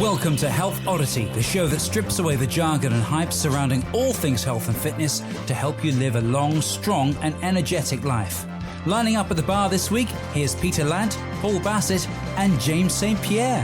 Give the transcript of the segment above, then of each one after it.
Welcome to Health Oddity, the show that strips away the jargon and hype surrounding all things health and fitness to help you live a long, strong and energetic life. Lining up at the bar this week, here's Peter Lant, Paul Bassett and James St. Pierre.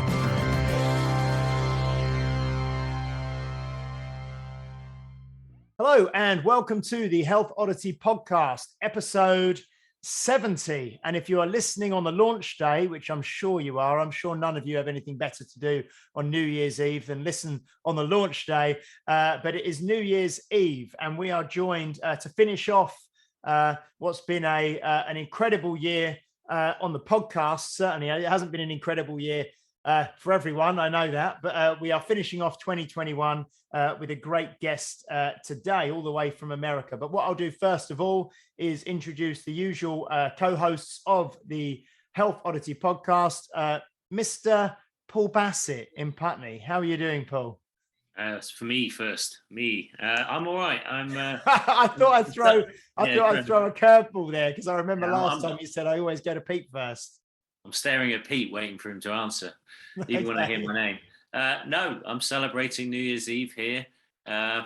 Hello and welcome to the Health Oddity podcast, episode 70. And if you are listening on the launch day, which I'm sure you are, I'm sure none of you have anything better to do on New Year's Eve than listen on the launch day. But it is New Year's Eve and we are joined to finish off what's been an incredible year on the podcast. Certainly, it hasn't been an incredible year for everyone, I know that, but we are finishing off 2021 with a great guest today, all the way from America. But what I'll do first of all is introduce the usual co-hosts of the Health Oddity podcast, Mr. Paul Bassett in Putney. How are you doing, Paul? For me first, I'm all right. I thought I'd throw a curveball there because I remember last time you said I always go to Pete first. I'm staring at Pete, waiting for him to answer, even when I hear my name. No, I'm celebrating New Year's Eve here. Yeah,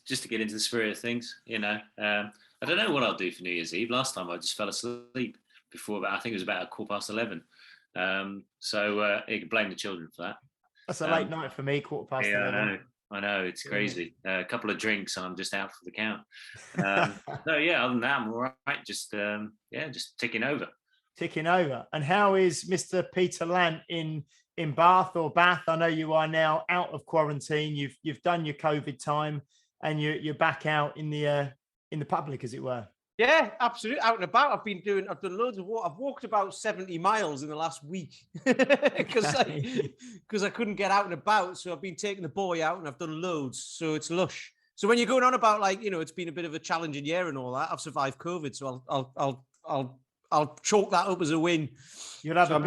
just to get into the spirit of things, you know. I don't know what I'll do for New Year's Eve. Last time I just fell asleep before, but I think it was about 11:15. So you can blame the children for that. That's a late night for me, 11:15. Yeah, I know, it's crazy. A couple of drinks and I'm just out for the count. So yeah, other than that, I'm all right. Just ticking over. And how is Mr. Peter Lant in Bath? I know you are now out of quarantine. You've done your COVID time and you're back out in the public, as it were. Yeah, absolutely. Out and about. I've done loads of walk. I've walked about 70 miles in the last week because I couldn't get out and about. So I've been taking the boy out and I've done loads. So it's lush. So when you're going on about it's been a bit of a challenging year and all that, I've survived COVID. So I'll chalk that up as a win. You'll have a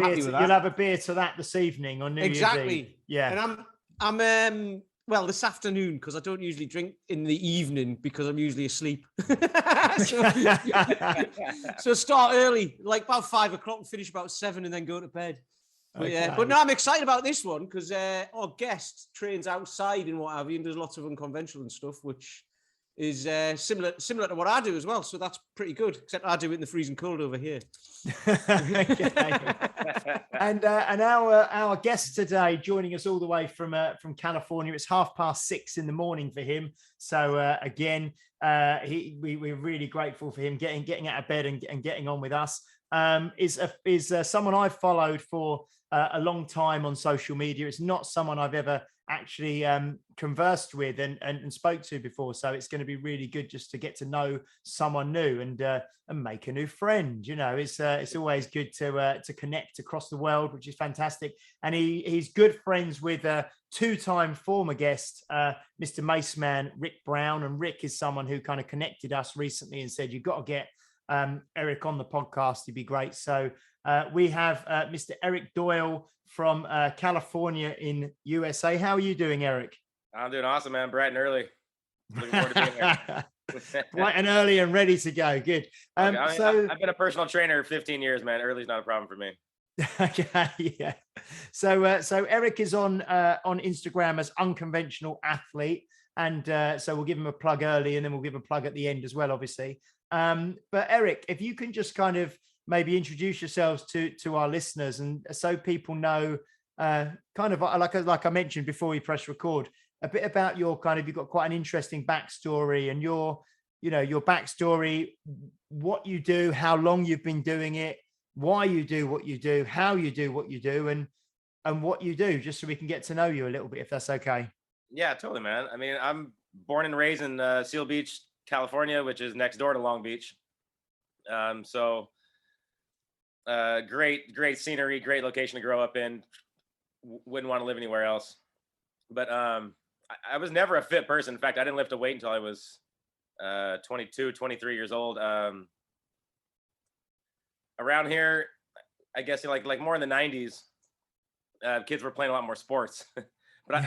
beer to that this evening on New Year's Eve. Exactly. Yeah. And I'm well, this afternoon, because I don't usually drink in the evening because I'm usually asleep. So start early, like about 5 o'clock, finish about 7 and then go to bed. But no, I'm excited about this one because our guest trains outside and what have you and does lots of unconventional and stuff, which is similar to what I do as well. So that's pretty good, except I do it in the freezing cold over here. And our guest today, joining us all the way from California. It's 6:30 in the morning for him. So again, we're really grateful for him getting out of bed and getting on with us. Is someone I've followed for a long time on social media. It's not someone I've ever actually conversed with and spoke to before, so it's going to be really good just to get to know someone new and make a new friend. You know, it's always good to connect across the world, which is fantastic. And he's good friends with two-time former guest Mr. Maceman Rick Brown, and Rick is someone who kind of connected us recently and said, you've got to get Eric on the podcast, he'd be great. So we have Mr. Eric Doyle from California in USA. How are you doing, Eric? I'm doing awesome, man. Bright and early. Looking forward to being here. Bright and early and ready to go. Good. I've been a personal trainer 15 years, man. Early's not a problem for me. Okay, yeah. So Eric is on Instagram as Unconventional Athlete, and so we'll give him a plug early, and then we'll give a plug at the end as well, obviously. But Eric, if you can just kind of maybe introduce yourselves to our listeners, and so people know kind of like I mentioned before we press record, a bit about your you've got quite an interesting backstory and your backstory, what you do, how long you've been doing it, why you do what you do, how you do what you do, and what you do, just so we can get to know you a little bit, if that's okay. Yeah, totally, man. I mean, I'm born and raised in Seal Beach, California, which is next door to Long Beach. Great scenery, great location to grow up in. Wouldn't want to live anywhere else. But I was never a fit person. In fact, I didn't lift a weight until I was 22, 23 years old. Around here, I guess like more in the 90s, kids were playing a lot more sports. But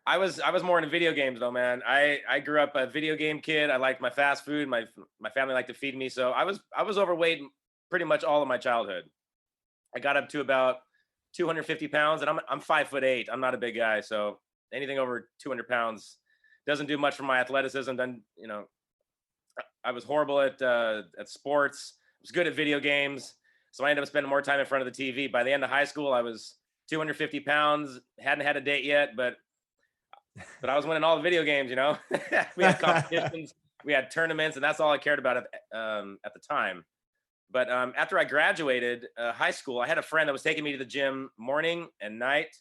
I was more into video games though, man. I grew up a video game kid. I liked my fast food. My family liked to feed me. So I was overweight pretty much all of my childhood. I got up to about 250 pounds, and I'm 5'8". I'm not a big guy, so anything over 200 pounds doesn't do much for my athleticism. Then, you know, I was horrible at sports. I was good at video games, so I ended up spending more time in front of the TV. By the end of high school, I was 250 pounds. Hadn't had a date yet, but I was winning all the video games. You know, we had competitions, we had tournaments, and that's all I cared about at the time. But after I graduated high school, I had a friend that was taking me to the gym morning and night,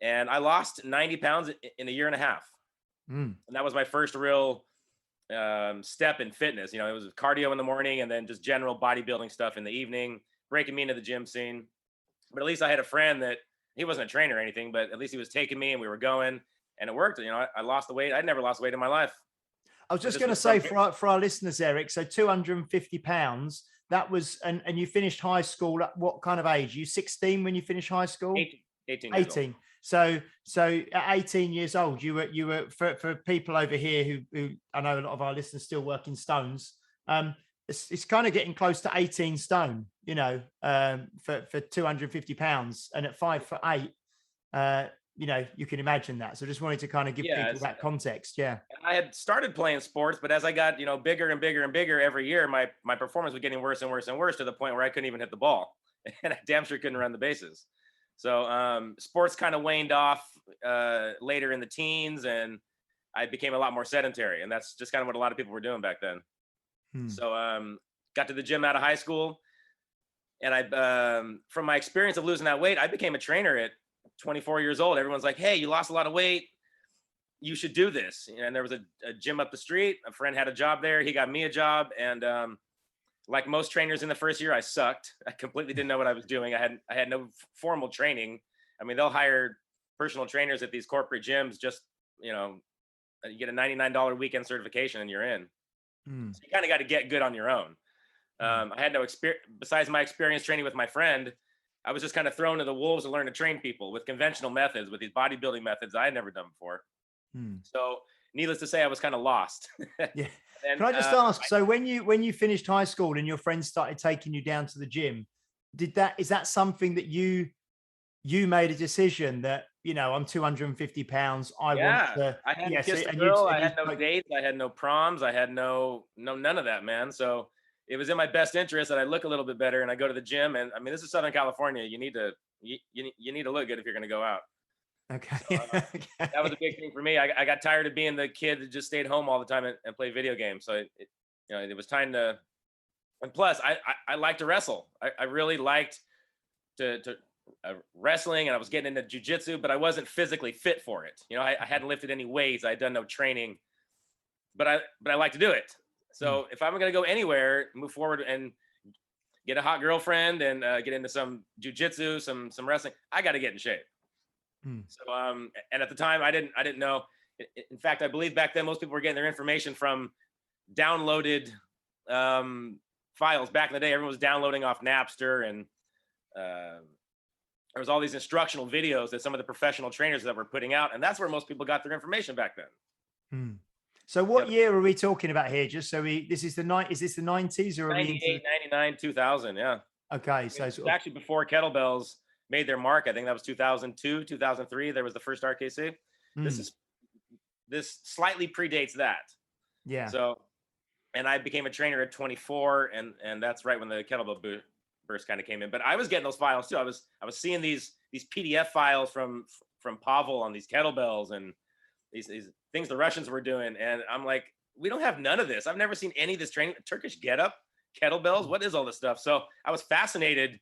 and I lost 90 pounds in a year and a half. And that was my first real step in fitness. You know, it was cardio in the morning and then just general bodybuilding stuff in the evening, breaking me into the gym scene. But at least I had a friend that, he wasn't a trainer or anything, but at least he was taking me and we were going, and it worked. You know, I lost the weight. I'd never lost weight in my life. I was just going to say for our listeners, Eric, so 250 pounds, that was, and you finished high school at what kind of age? You 16 when you finished high school? 18. So at 18 years old, you were for people over here who I know a lot of our listeners still work in stones. It's kind of getting close to 18 stone, you know, for 250 pounds, and at 5'8", you know, you can imagine that. So just wanted to kind of give people that context. Yeah. I had started playing sports, but as I got, you know, bigger and bigger and bigger every year, my performance was getting worse and worse and worse, to the point where I couldn't even hit the ball, and I damn sure couldn't run the bases. So sports kind of waned off later in the teens, and I became a lot more sedentary, and that's just kind of what a lot of people were doing back then. So got to the gym out of high school, and I from my experience of losing that weight, I became a trainer at 24 years old. Everyone's like, hey, you lost a lot of weight, you should do this. And there was a gym up the street. A friend had a job there. He got me a job. And like most trainers in the first year, I sucked. I completely didn't know what I was doing. I had no formal training. I mean, they'll hire personal trainers at these corporate gyms. Just, you know, you get a $99 weekend certification and you're in. So you kind of got to get good on your own. I had no experience besides my experience training with my friend. I was just kind of thrown to the wolves to learn to train people with conventional methods, with these bodybuilding methods I had never done before. So needless to say, I was kind of lost. Yeah. And, can I just ask, so when you finished high school and your friends started taking you down to the gym, is that something that you made a decision that, you know, I'm 250 pounds. I want to. I hadn't kissed a girl. I had no dates. I had no proms. I had no none of that, man. So it was in my best interest that I look a little bit better and I go to the gym. And I mean, this is Southern California. You need to look good if you're going to go out. Okay. So, that was a big thing for me. I got tired of being the kid that just stayed home all the time and played video games. So it was time to. And plus, I like to wrestle. I really liked to wrestling, and I was getting into jiu-jitsu, but I wasn't physically fit for it. You know, I hadn't lifted any weights. I had done no training, but I like to do it. So if I'm going to go anywhere, move forward and get a hot girlfriend and get into some jiu-jitsu, some wrestling, I got to get in shape. So, and at the time I didn't know. In fact, I believe back then most people were getting their information from downloaded files. Back in the day, everyone was downloading off Napster, and there was all these instructional videos that some of the professional trainers that were putting out, and that's where most people got their information back then. So what year are we talking about here? Just so is this the 90s or 98, 99, 2000? Yeah. Okay. So it's actually before kettlebells made their mark. I think that was 2002, 2003. There was the first RKC. This slightly predates that. Yeah. So, and I became a trainer at 24, and that's right when the kettlebell burst kind of came in. But I was getting those files too. I was seeing these PDF files from Pavel on these kettlebells and these things the Russians were doing, and I'm like, we don't have none of this. I've never seen any of this training. Turkish get-up, kettlebells. What is all this stuff? So I was fascinated.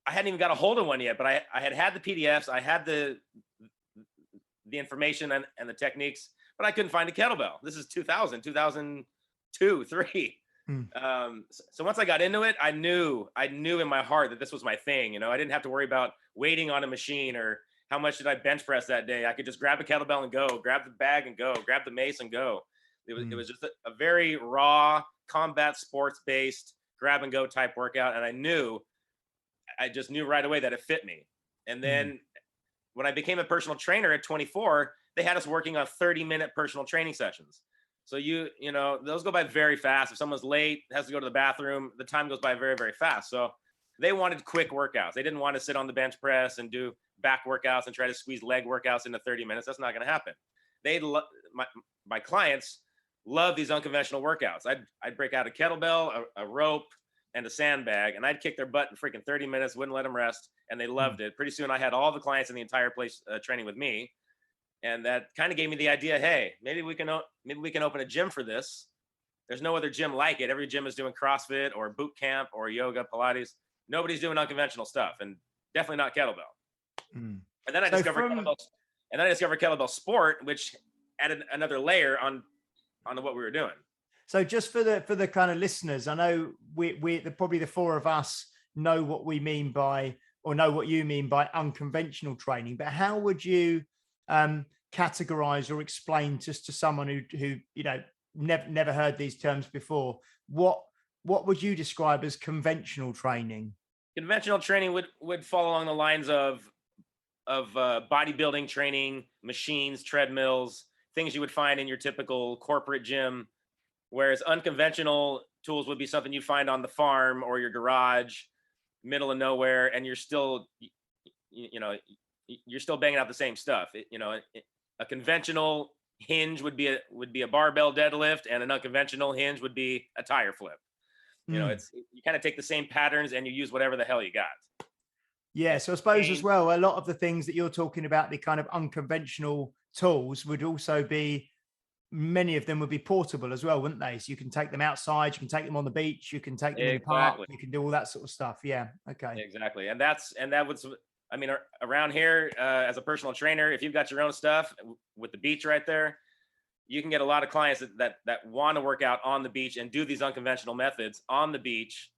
I hadn't even got a hold of one yet, but I had the PDFs. I had the information and the techniques, but I couldn't find a kettlebell. This is 2000, 2002, 3. So once I got into it, I knew in my heart that this was my thing. You know, I didn't have to worry about waiting on a machine or how much did I bench press that day. I could just grab a kettlebell and go, grab the bag and go, grab the mace and go. It was just a very raw combat sports based grab and go type workout. And I just knew right away that it fit me. And then when I became a personal trainer at 24, they had us working on 30-minute personal training sessions. So you know, those go by very fast. If someone's late, has to go to the bathroom, the time goes by very, very fast. So they wanted quick workouts. They didn't want to sit on the bench press and do back workouts and try to squeeze leg workouts into 30 minutes. That's not going to happen. My clients love these unconventional workouts. I'd break out a kettlebell, a rope, and a sandbag, and I'd kick their butt in freaking 30 minutes, wouldn't let them rest, and they loved it. Pretty soon I had all the clients in the entire place training with me, and that kind of gave me the idea, hey, maybe we can open a gym for this. There's no other gym like it. Every gym is doing CrossFit or boot camp or yoga, Pilates. Nobody's doing unconventional stuff, and definitely not kettlebell. And then I discovered kettlebell sport, which added another layer on what we were doing. So just for the kind of listeners, I know we probably the four of us know what we mean by, or know what you mean by unconventional training, but how would you categorize or explain just to someone who never heard these terms before, what would you describe as conventional training? Conventional training would fall along the lines of bodybuilding training, machines, treadmills, things you would find in your typical corporate gym, whereas unconventional tools would be something you find on the farm or your garage, middle of nowhere, and you're still banging out the same stuff. A conventional hinge would be a barbell deadlift, and an unconventional hinge would be a tire flip. You kind of take the same patterns and you use whatever the hell you got. Yeah. So I suppose as well, a lot of the things that you're talking about, the kind of unconventional tools, would also be, many of them would be portable as well, wouldn't they? So you can take them outside, you can take them on the beach, you can take them in the park, you can do all that sort of stuff. Yeah. Okay. Exactly. And around here, as a personal trainer, if you've got your own stuff with the beach right there, you can get a lot of clients that want to work out on the beach and do these unconventional methods on the beach.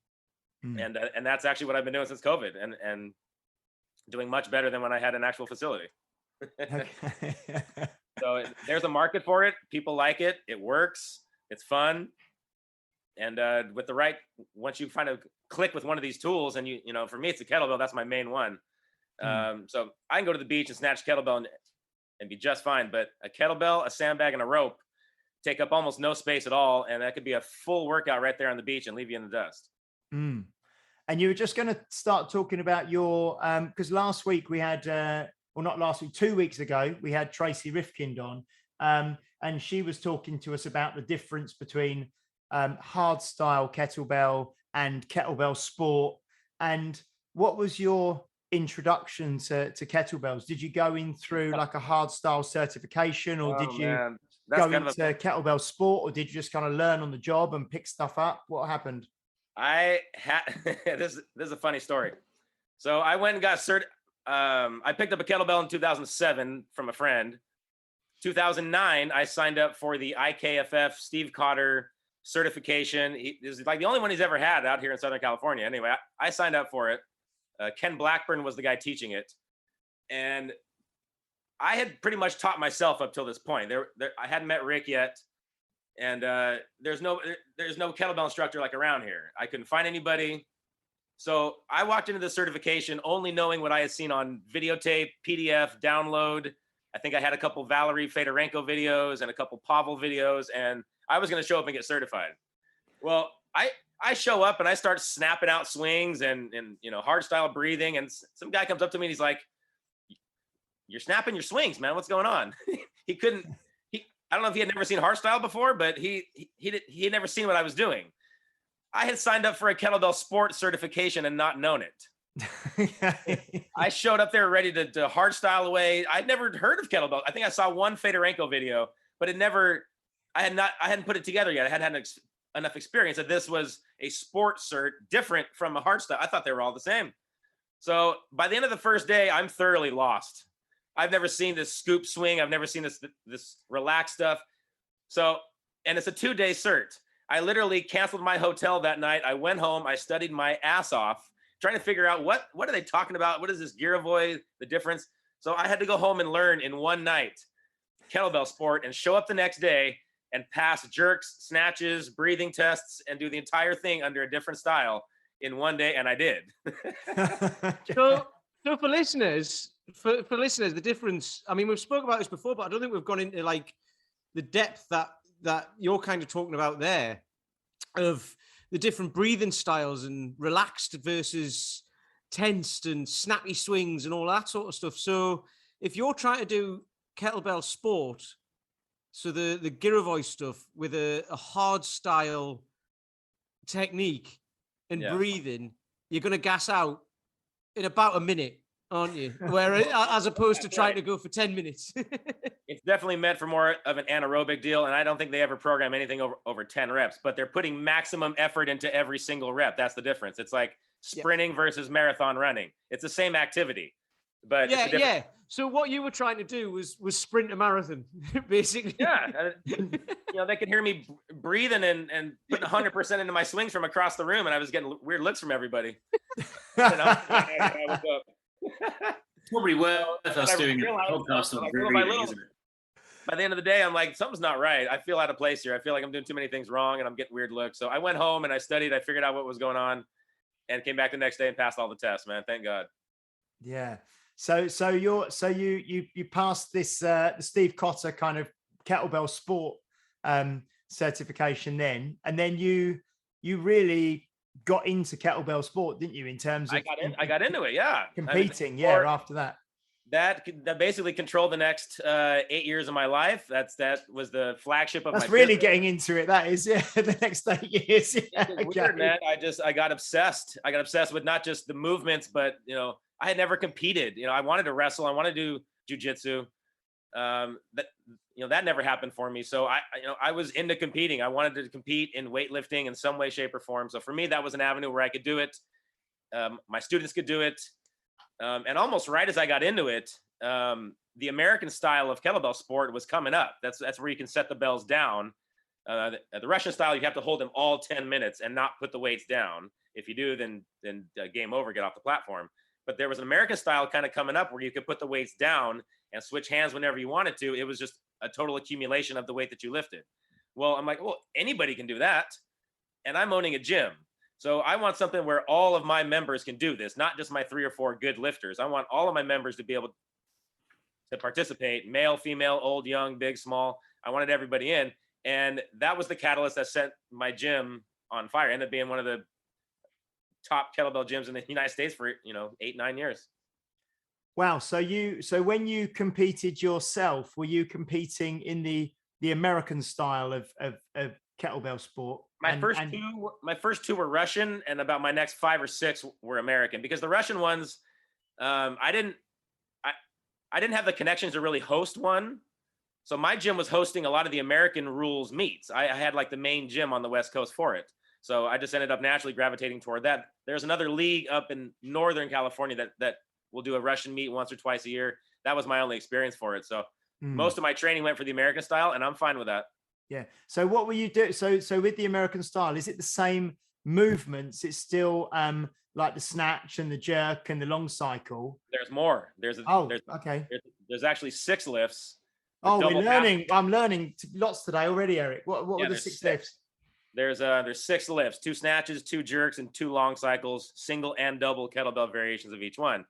And that's actually what I've been doing since COVID, and doing much better than when I had an actual facility. So there's a market for it. People like it. It works. It's fun. And once you kind of click with one of these tools, and for me, it's a kettlebell. That's my main one. So I can go to the beach and snatch kettlebell and be just fine. But a kettlebell, a sandbag, and a rope take up almost no space at all. And that could be a full workout right there on the beach and leave you in the dust. And you were just going to start talking about your, because last week we had, not last week, 2 weeks ago, we had Tracy Rifkind on, and she was talking to us about the difference between hard style kettlebell and kettlebell sport. And what was your introduction to kettlebells? Did you go in through like a hard style certification, or did you go into kettlebell sport, or did you just kind of learn on the job and pick stuff up? What happened? This is a funny story. So I went and got I picked up a kettlebell in 2007 from a friend. 2009, I signed up for the IKFF Steve Cotter certification. This is like the only one he's ever had out here in Southern California. Anyway, I signed up for it. Ken Blackburn was the guy teaching it. And I had pretty much taught myself up till this point. I hadn't met Rick yet. And there's no kettlebell instructor like around here. I couldn't find anybody. So I walked into the certification only knowing what I had seen on videotape, PDF, download. I think I had a couple Valerie Fedorenko videos and a couple Pavel videos, and I was going to show up and get certified. Well, I show up and I start snapping out swings and hard style breathing, and some guy comes up to me and he's like, "You're snapping your swings, man. What's going on?" I don't know if he had never seen hardstyle before, but he had never seen what I was doing. I had signed up for a kettlebell sport certification and not known it. I showed up there ready to hardstyle away. I'd never heard of kettlebell. I think I saw one Fedorenko video, but I hadn't put it together yet. I hadn't had enough experience that this was a sport cert different from a hardstyle. I thought they were all the same. So by the end of the first day, I'm thoroughly lost. I've never seen this scoop swing. I've never seen this relaxed stuff. So, and it's a 2-day cert. I literally canceled my hotel that night. I went home. I studied my ass off, trying to figure out what are they talking about? What is this Girovoy, the difference? So I had to go home and learn in one night kettlebell sport and show up the next day and pass jerks, snatches, breathing tests, and do the entire thing under a different style in one day. And I did. So for listeners, the difference, I mean, we've spoken about this before, but I don't think we've gone into like the depth that you're kind of talking about there of the different breathing styles and relaxed versus tensed and snappy swings and all that sort of stuff. So if you're trying to do kettlebell sport, so the Girovoy stuff with a hard style technique and breathing, you're going to gas out in about a minute, aren't you? Where as opposed to trying to go for 10 minutes. It's definitely meant for more of an anaerobic deal, and I don't think they ever program anything over 10 reps, but they're putting maximum effort into every single rep. That's the difference. It's like sprinting versus marathon running. It's the same activity, but yeah. So what you were trying to do was sprint a marathon, basically. Yeah, they could hear me breathing and putting 100% into my swings from across the room, and I was getting weird looks from everybody. Probably worth us doing a podcast on breathing, isn't it? By the end of the day, I'm like, something's not right. I feel out of place here. I feel like I'm doing too many things wrong, and I'm getting weird looks. So I went home and I studied. I figured out what was going on, and came back the next day and passed all the tests. Man, thank God. Yeah. So you passed this the Steve Cotter kind of kettlebell sport certification then, and then you really got into kettlebell sport, didn't you? In terms of I got into it, yeah. Competing, after that. That basically controlled the next 8 years of my life. That was the flagship of That's my really business. getting into it. That is, the next 8 years. Yeah, weird, man. I got obsessed. I got obsessed with not just the movements, but I had never competed. I wanted to wrestle. I wanted to do jujitsu. That never happened for me. So I was into competing. I wanted to compete in weightlifting in some way, shape, or form. So for me, that was an avenue where I could do it. My students could do it. And almost right as I got into it, the American style of kettlebell sport was coming up. That's where you can set the bells down. The Russian style, you have to hold them all 10 minutes and not put the weights down. If you do, then game over, get off the platform. But there was an American style kind of coming up where you could put the weights down and switch hands whenever you wanted to. It was just a total accumulation of the weight that you lifted. Well, I'm like, well, anybody can do that. And I'm owning a gym. So I want something where all of my members can do this, not just my 3 or 4 good lifters. I want all of my members to be able to participate, male, female, old, young, big, small. I wanted everybody in. And that was the catalyst that set my gym on fire. It ended up being one of the top kettlebell gyms in the United States for 8-9 years. Wow. So when you competed yourself, were you competing in the American style of kettlebell sport? My first two were Russian, and about my next 5 or 6 were American, because the Russian ones, I didn't have the connections to really host one. So my gym was hosting a lot of the American rules meets. I had like the main gym on the West Coast for it. So I just ended up naturally gravitating toward that. There's another league up in Northern California that will do a Russian meet once or twice a year. That was my only experience for it. So most of my training went for the American style, and I'm fine with that. Yeah. So what were you doing? So with the American style, is it the same movements? It's still like the snatch and the jerk and the long cycle. There's more. There's actually 6 lifts. Oh, I'm learning lots today already, Eric. What were the 6 lifts? There's 6 lifts, 2 snatches, 2 jerks, and 2 long cycles, single and double kettlebell variations of each one.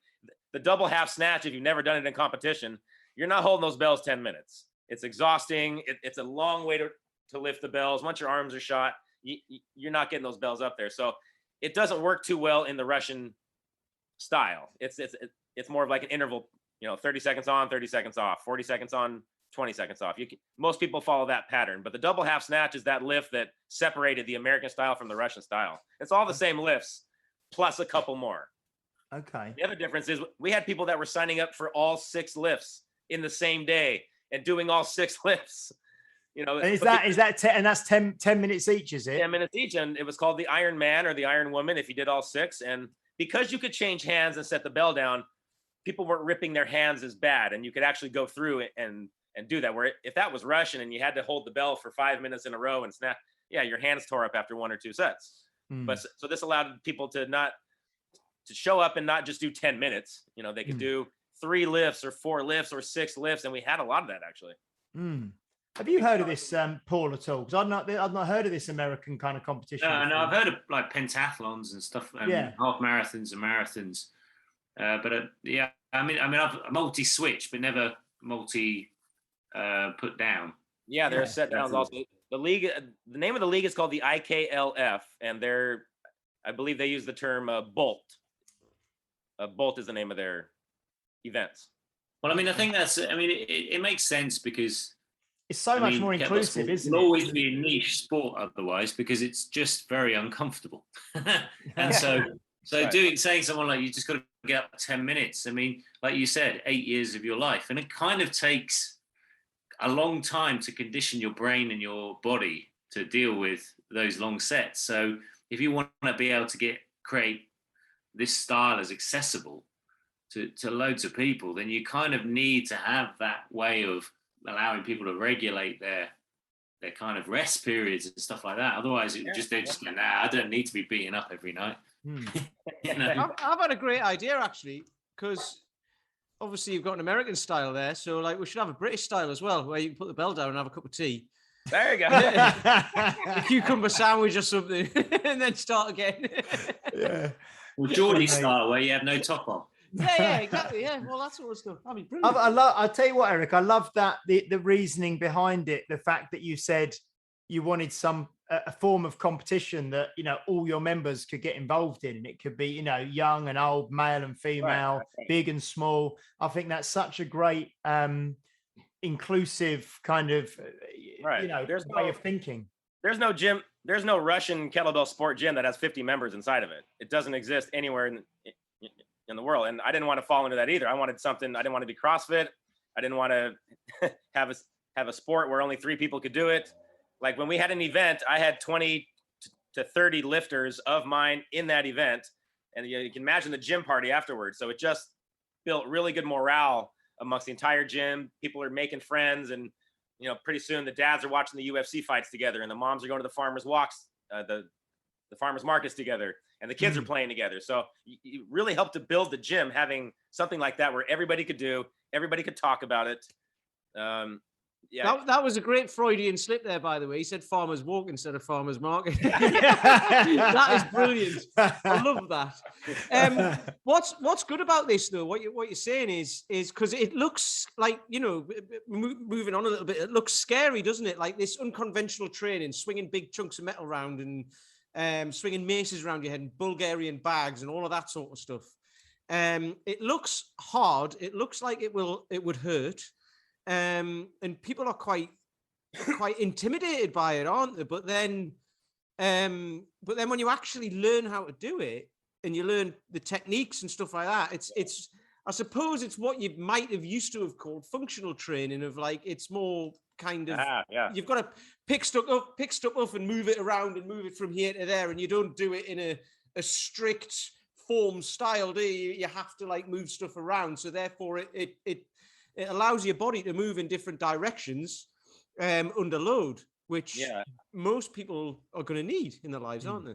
The double half snatch, if you've never done it in competition, you're not holding those bells 10 minutes. It's exhausting. It's a long way to lift the bells. Once your arms are shot, you're not getting those bells up there. So it doesn't work too well in the Russian style. It's more of like an interval, 30 seconds on, 30 seconds off, 40 seconds on, 20 seconds off. Most people follow that pattern, but the double half snatch is that lift that separated the American style from the Russian style. It's all the same lifts, plus a couple more. Okay. The other difference is we had people that were signing up for all 6 lifts in the same day and doing all 6 lifts. And is that 10, and that's 10 minutes each, is it? 10 minutes each, and it was called the Iron Man or the Iron Woman if you did all 6. And because you could change hands and set the bell down, people weren't ripping their hands as bad, and you could actually go through it and do that. Where if that was Russian and you had to hold the bell for 5 minutes in a row and snap, your hands tore up after 1 or 2 sets. But so this allowed people to show up and not just do 10 minutes. They could do 3 lifts or 4 lifts or 6 lifts, and we had a lot of that actually. Have you heard of this, Paul, at all? Because I've not heard of this American kind of competition. No, I've heard of like pentathlons and stuff, half marathons and marathons. I've multi-switch, but never multi put down. Yeah, there are set downs also. the league, the name of the league is called the IKLF, and I believe they use the term Bolt. Bolt is the name of their events. Well, I mean, I think it makes sense because it's so much more inclusive, isn't it? It'll always be a niche sport otherwise, because it's just very uncomfortable. And so right. Saying someone like, you just got to get up 10 minutes. I mean, like you said, 8 years of your life. And it kind of takes a long time to condition your brain and your body to deal with those long sets. So if you want to be able to create this style as accessible to loads of people, then you kind of need to have that way of allowing people to regulate their kind of rest periods and stuff like that. Otherwise, they're just go, nah, I don't need to be beaten up every night. You know? I've had a great idea, actually, because obviously you've got an American style there. So like we should have a British style as well, where you can put the bell down and have a cup of tea. There you go. A cucumber sandwich or something, and then start again. Yeah. Well, Geordie style, where you have no top on. Yeah, exactly. Yeah, well, that's all stuff. I mean, brilliant. I'll tell you what, Eric, I love that the reasoning behind it. The fact that you said you wanted a form of competition that, you know, all your members could get involved in. It could be, you know, young and old, male and female, right. Big and small. I think that's such a great inclusive kind of, you know, way of thinking. There's no gym. There's no Russian Kettlebell Sport Gym that has 50 members inside of it. It doesn't exist anywhere in the world. And I didn't want to fall into that either. I wanted something. I didn't want to be CrossFit. I didn't want to have a sport where only 3 people could do it. Like when we had an event, I had 20 to 30 lifters of mine in that event. And you can imagine the gym party afterwards. So it just built really good morale amongst the entire gym. People are making friends, and, you know, pretty soon the dads are watching the UFC fights together, and the moms are going to the farmers walks, the farmers markets together, and the kids are playing together. So you really helped to build the gym, having something like that where everybody could talk about it. Yeah, that was a great Freudian slip there, by the way. He said farmers walk instead of farmers market. That is brilliant. I love that. What's good about this, though? What you're saying is because it looks like, you know, moving on a little bit, it looks scary, doesn't it? Like this unconventional training, swinging big chunks of metal around and swinging maces around your head and Bulgarian bags and all of that sort of stuff. It looks hard. It looks like it would hurt. And people are quite intimidated by it, aren't they? But then when you actually learn how to do it and you learn the techniques and stuff like that, it's I suppose it's what you might have used to have called functional training, of like, it's more kind of, you've got to pick stuff up and move it around and move it from here to there. And you don't do it in a strict form style, do you? You have to like move stuff around. So therefore it allows your body to move in different directions under load, which most people are going to need in their lives, aren't they?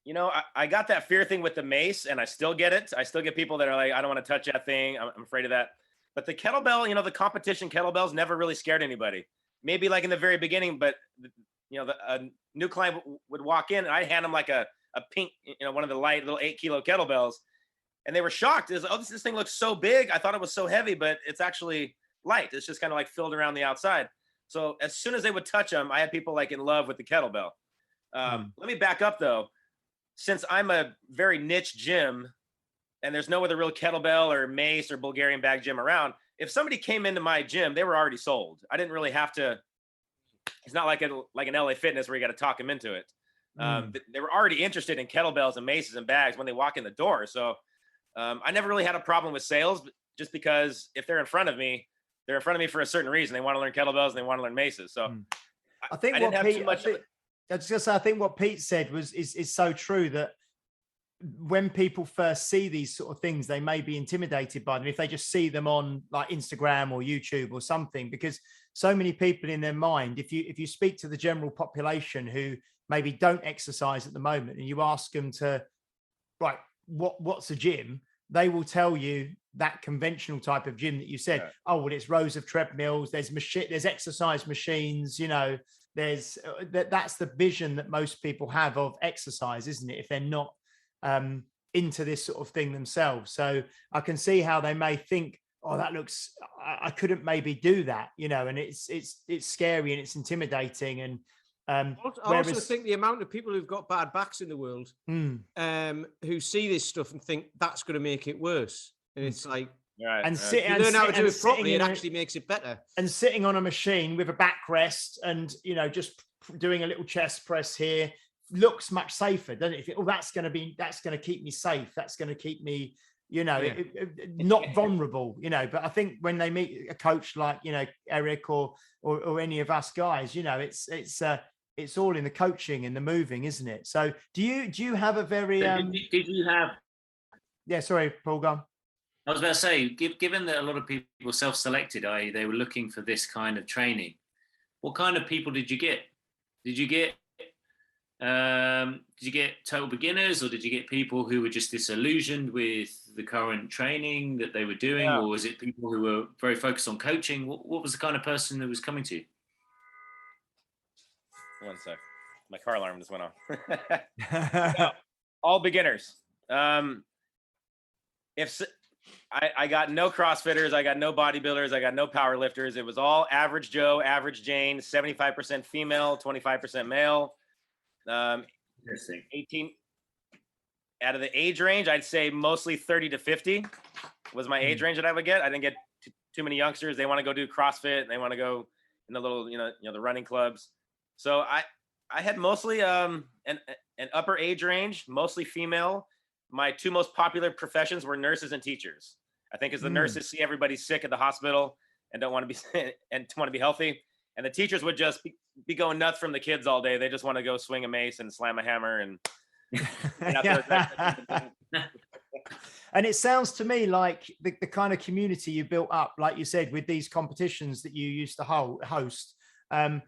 You know, I got that fear thing with the mace, and I still get it. I still get people that are like, I don't want to touch that thing. I'm afraid of that. But the kettlebell, you know, the competition kettlebells never really scared anybody. Maybe like in the very beginning, but, you know, a new client would walk in and I'd hand them like a pink, you know, one of the light little 8-kilo kettlebells. And they were shocked. It was, oh, this thing looks so big. I thought it was so heavy, but it's actually light. It's just kind of like filled around the outside. So as soon as they would touch them, I had people like in love with the kettlebell. Let me back up though. Since I'm a very niche gym and there's no other real kettlebell or mace or Bulgarian bag gym around, if somebody came into my gym, they were already sold. I didn't really have to. It's not like an LA Fitness where you got to talk them into it. They were already interested in kettlebells and maces and bags when they walk in the door. So I never really had a problem with sales, just because if they're in front of me, they're in front of me for a certain reason. They want to learn kettlebells and they want to learn maces. So I think I think what Pete said is so true, that when people first see these sort of things, they may be intimidated by them if they just see them on like Instagram or YouTube or something, because so many people in their mind, if you speak to the general population who maybe don't exercise at the moment and you ask them to, right, what's a gym, they will tell you that conventional type of gym that you said. Oh, well, it's rows of treadmills, there's exercise machines, you know, there's that's the vision that most people have of exercise, isn't it, if they're not into this sort of thing themselves. So I can see how they may think oh, that looks, I couldn't maybe do that, you know, and it's scary and it's intimidating. And I also think the amount of people who've got bad backs in the world, who see this stuff and think that's going to make it worse. And it's like, and if you learn how to do it properly, it actually makes it better. And sitting on a machine with a backrest and, you know, just doing a little chest press here looks much safer, doesn't it? If you, that's going to keep me safe. That's going to keep me, you know, not vulnerable, you know. But I think when they meet a coach like, you know, Eric or any of us guys, you know, it's all in the coaching and the moving, isn't it? So do you have a very did you have? Yeah, sorry, Paul, go on. I was about to say, given that a lot of people self-selected, i.e. they were looking for this kind of training, what kind of people did you get? Did you get total beginners, or did you get people who were just disillusioned with the current training that they were doing, or was it people who were very focused on coaching? What was the kind of person who was coming to you? One sec. My car alarm just went off. All beginners. I got no CrossFitters, I got no bodybuilders, I got no power lifters. It was all average Joe, average Jane, 75% female, 25% male. 18 out of the age range, I'd say mostly 30 to 50 was my age range that I would get. I didn't get too many youngsters. They want to go do CrossFit. They want to go in the little, you know, the running clubs. So I had mostly an upper age range, mostly female. My two most popular professions were nurses and teachers. I think as the nurses see everybody sick at the hospital and don't want to be healthy, and the teachers would just be going nuts from the kids all day. They just want to go swing a mace and slam a hammer and. And it sounds to me like the kind of community you built up, like you said, with these competitions that you used to host, and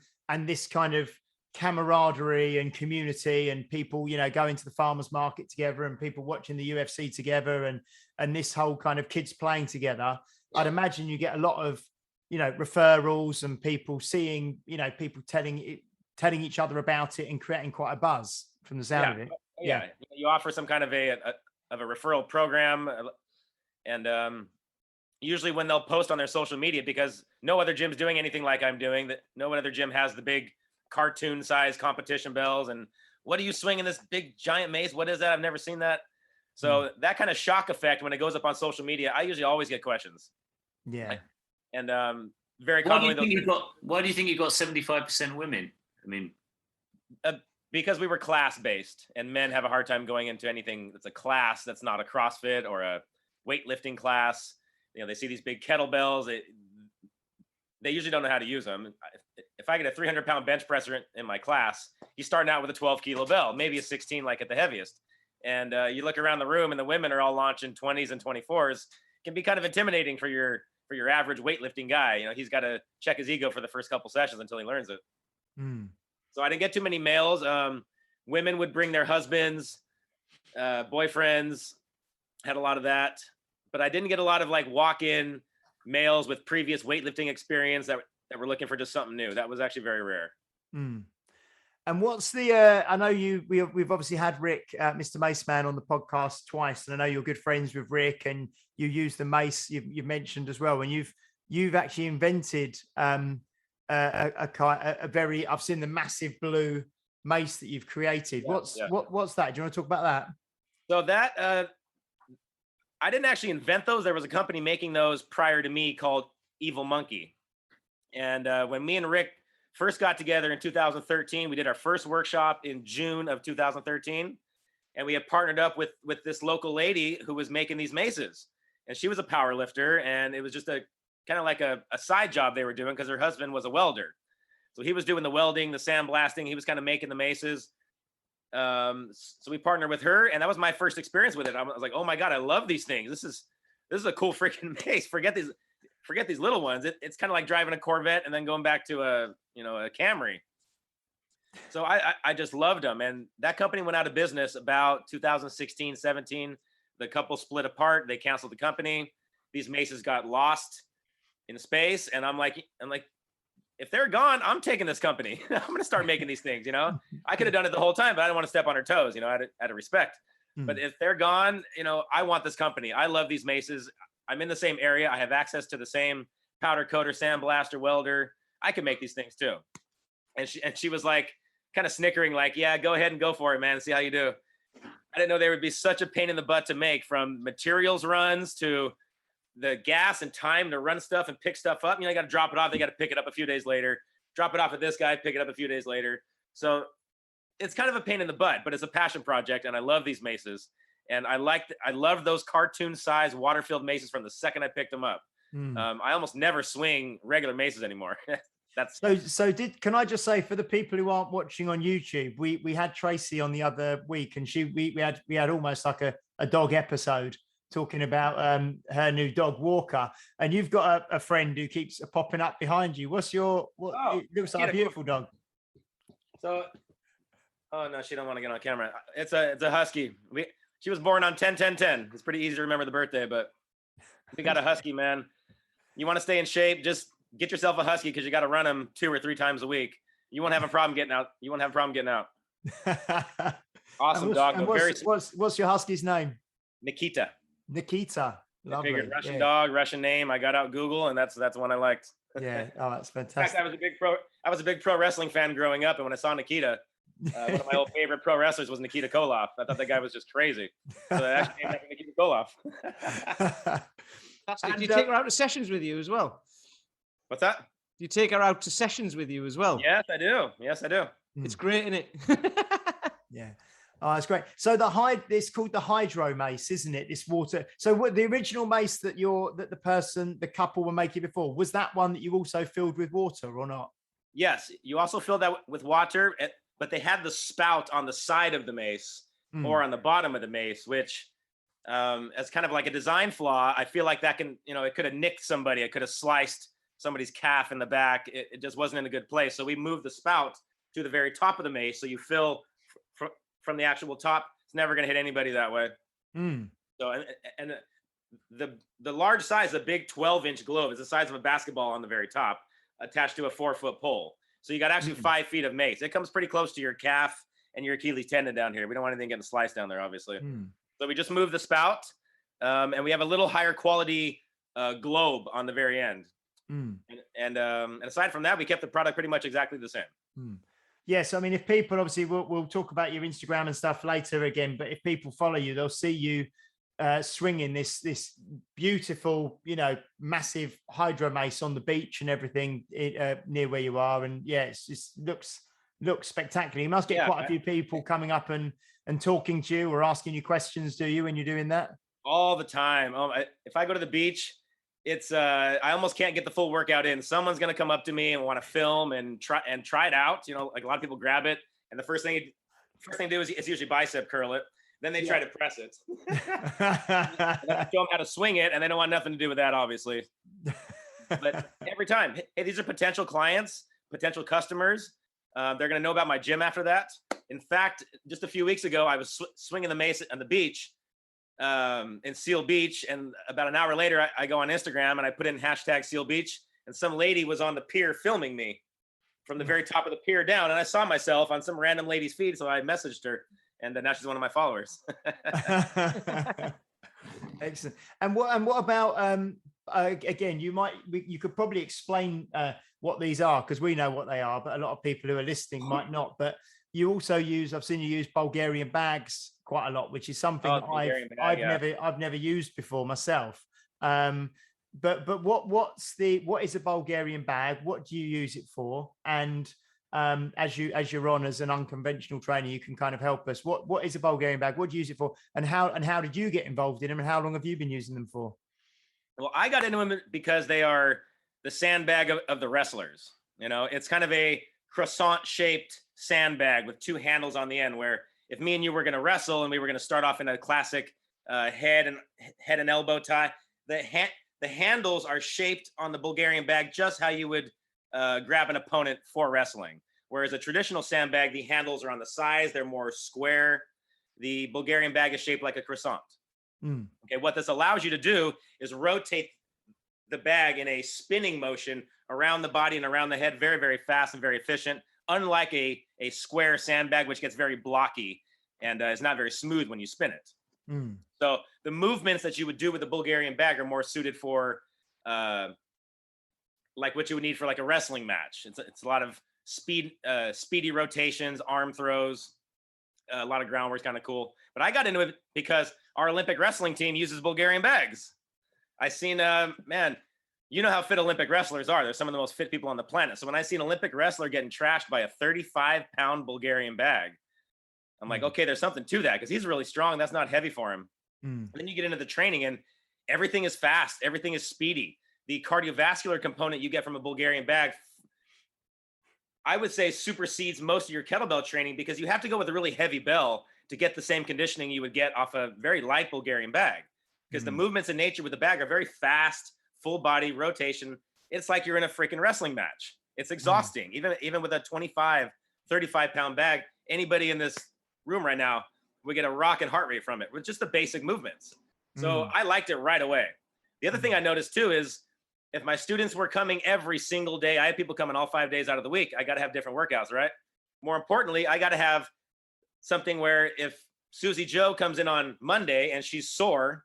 this kind of camaraderie and community, and people, you know, going to the farmers market together, and people watching the UFC together, and this whole kind of kids playing together. I'd imagine you get a lot of, you know, referrals and people seeing, you know, people telling each other about it and creating quite a buzz from the sound of it. Yeah. You offer some kind of a referral program, and usually when they'll post on their social media, because no other gym's doing anything like I'm doing, that no other gym has the big cartoon size competition bells, and what are you swinging this big giant mace? What is that? I've never seen that. So that kind of shock effect when it goes up on social media, I usually always get questions. Yeah. And very commonly, why do you think you got 75% women? I mean, because we were class based, and men have a hard time going into anything that's a class that's not a CrossFit or a weightlifting class. You know, they see these big kettlebells. They usually don't know how to use them. If I get a 300-pound bench presser in my class, he's starting out with a 12-kilo bell, maybe a 16, like at the heaviest. And you look around the room, and the women are all launching 20s and 24s. It can be kind of intimidating for your average weightlifting guy. You know, he's got to check his ego for the first couple sessions until he learns it. So I didn't get too many males. Women would bring their husbands, boyfriends, had a lot of that. But I didn't get a lot of like walk-in males with previous weightlifting experience that were looking for just something new. That was actually very rare. And what's the, I know we've obviously had Rick, Mr. Mace Man, on the podcast twice, and I know you're good friends with Rick, and you use the mace you've mentioned as well. And you've actually invented a very, I've seen the massive blue mace that you've created. What's that? Do you want to talk about that? So that, I didn't actually invent those. There was a company making those prior to me called Evil Monkey. And when me and Rick first got together in 2013, we did our first workshop in June of 2013. And we had partnered up with this local lady who was making these maces. And she was a power lifter, and it was just a kind of like a side job they were doing because her husband was a welder. So he was doing the welding, the sandblasting. He was kind of making the maces. So we partnered with her, and that was my first experience with it. I was like, oh my God, I love these things. This is a cool freaking mace. Forget these little ones. It's kind of like driving a Corvette and then going back to a Camry. So I just loved them. And that company went out of business about 2016, 17. The couple split apart. They canceled the company. These maces got lost in space. And I'm like, if they're gone, I'm taking this company. I'm going to start making these things, I could have done it the whole time, but I didn't want to step on her toes, out of respect. But if they're gone, I want this company. I love these maces. I'm in the same area. I have access to the same powder coater, sandblaster, welder. I can make these things too. And she was like, kind of snickering, like, yeah, go ahead and go for it, man. See how you do. I didn't know they would be such a pain in the butt to make, from materials runs to the gas and time to run stuff and pick stuff up. You know, you got to drop it off. They got to pick it up a few days later, drop it off at this guy, pick it up a few days later. So it's kind of a pain in the butt, but it's a passion project. And I love these maces. And I love those cartoon size water-filled maces from the second I picked them up. I almost never swing regular maces anymore. That's can I just say, for the people who aren't watching on YouTube, we had Tracy on the other week, and we had almost like a dog episode talking about her new dog Walker, and you've got a friend who keeps popping up behind you. It looks like a beautiful dog. So, oh no, she don't want to get on camera. It's a husky. She was born on 10/10/10. It's pretty easy to remember the birthday, but we got a husky, man. You want to stay in shape, just get yourself a husky, because you got to run them 2 or 3 times a week. You won't have a problem getting out. Awesome dog. What's your husky's name? Nikita. Lovely. I figured Russian dog, Russian name. I got out Google, and that's the one I liked. Yeah. Oh, that's fantastic. In fact, I was a big pro wrestling fan growing up, and when I saw Nikita, one of my old favorite pro wrestlers was Nikita Koloff. I thought that guy was just crazy. So I actually named after Nikita Koloff. Do you take her out to sessions with you as well? What's that? Do you take her out to sessions with you as well? Yes, I do. It's great, isn't it? Yeah. Oh, that's great. So it's called the hydro mace, isn't it? This water. So what the original mace that the couple were making before, was that one that you also filled with water or not? Yes, you also filled that with water, but they had the spout on the side of the mace or on the bottom of the mace, which as kind of like a design flaw, I feel like that can, it could have nicked somebody. It could have sliced somebody's calf in the back. It just wasn't in a good place. So we moved the spout to the very top of the mace. So you fill from the actual top. It's never going to hit anybody that way. So, and the large size, the big 12-inch globe is the size of a basketball on the very top, attached to a 4-foot pole. So you got actually 5 feet of mace. It comes pretty close to your calf and your Achilles tendon down here. We don't want anything getting sliced down there, obviously. So we just moved the spout, and we have a little higher quality globe on the very end. And aside from that, we kept the product pretty much exactly the same. Yes, I mean, if people, obviously, we'll talk about your Instagram and stuff later again, but if people follow you, they'll see you swinging this beautiful, massive hydro mace on the beach and everything near where you are. And yeah, it just looks spectacular. You must get quite a few people coming up and talking to you or asking you questions, do you, when you're doing that? All the time. If I go to the beach, it's I almost can't get the full workout in. Someone's gonna come up to me and want to film and try it out. Like a lot of people grab it, and the first thing they do is usually bicep curl it. Then they try to press it. And I show them how to swing it, and they don't want nothing to do with that, obviously. But every time, hey, these are potential clients, potential customers. They're going to know about my gym after that. In fact, just a few weeks ago, I was swinging the mace on the beach in Seal Beach. And about an hour later, I go on Instagram and I put in #Seal Beach. And some lady was on the pier filming me from the very top of the pier down. And I saw myself on some random lady's feed. So I messaged her. And now she's one of my followers. Excellent. And what about again? You could probably explain what these are, because we know what they are, but a lot of people who are listening might not. But you also I've seen you use Bulgarian bags quite a lot, which is something I've never used before myself. But what is a Bulgarian bag? What do you use it for? And as you're on as an unconventional trainer, you can kind of help us. What is a Bulgarian bag? What do you use it for? And how did you get involved in them? And how long have you been using them for? Well, I got into them because they are the sandbag of the wrestlers. It's kind of a croissant shaped sandbag with 2 handles on the end, where if me and you were going to wrestle and we were going to start off in a classic head and elbow tie, the handles are shaped on the Bulgarian bag just how you would grab an opponent for wrestling. Whereas a traditional sandbag, the handles are on the sides, they're more square. The Bulgarian bag is shaped like a croissant. Okay, what this allows you to do is rotate the bag in a spinning motion around the body and around the head, very, very fast and very efficient, unlike a square sandbag, which gets very blocky and is not very smooth when you spin it. So the movements that you would do with the Bulgarian bag are more suited for like what you would need for like a wrestling match. It's a lot of speedy rotations, arm throws, a lot of groundwork, kind of cool. But I got into it because our Olympic wrestling team uses Bulgarian bags. I seen, man, you know how fit Olympic wrestlers are. They're some of the most fit people on the planet. So when I see an Olympic wrestler getting trashed by a 35-pound Bulgarian bag, I'm like, okay, there's something to that because he's really strong. That's not heavy for him. And then you get into the training and everything is fast. Everything is speedy. The cardiovascular component you get from a Bulgarian bag, I would say, supersedes most of your kettlebell training because you have to go with a really heavy bell to get the same conditioning you would get off a very light Bulgarian bag. Because the movements in nature with the bag are very fast, full body rotation. It's like you're in a freaking wrestling match. It's exhausting. Even with a 25, 35-pound bag, anybody in this room right now would get a rocking heart rate from it with just the basic movements. So I liked it right away. The other thing I noticed too is if my students were coming every single day, I had people coming all 5 days out of the week. I got to have different workouts, right? More importantly, I got to have something where if Susie Joe comes in on Monday and she's sore,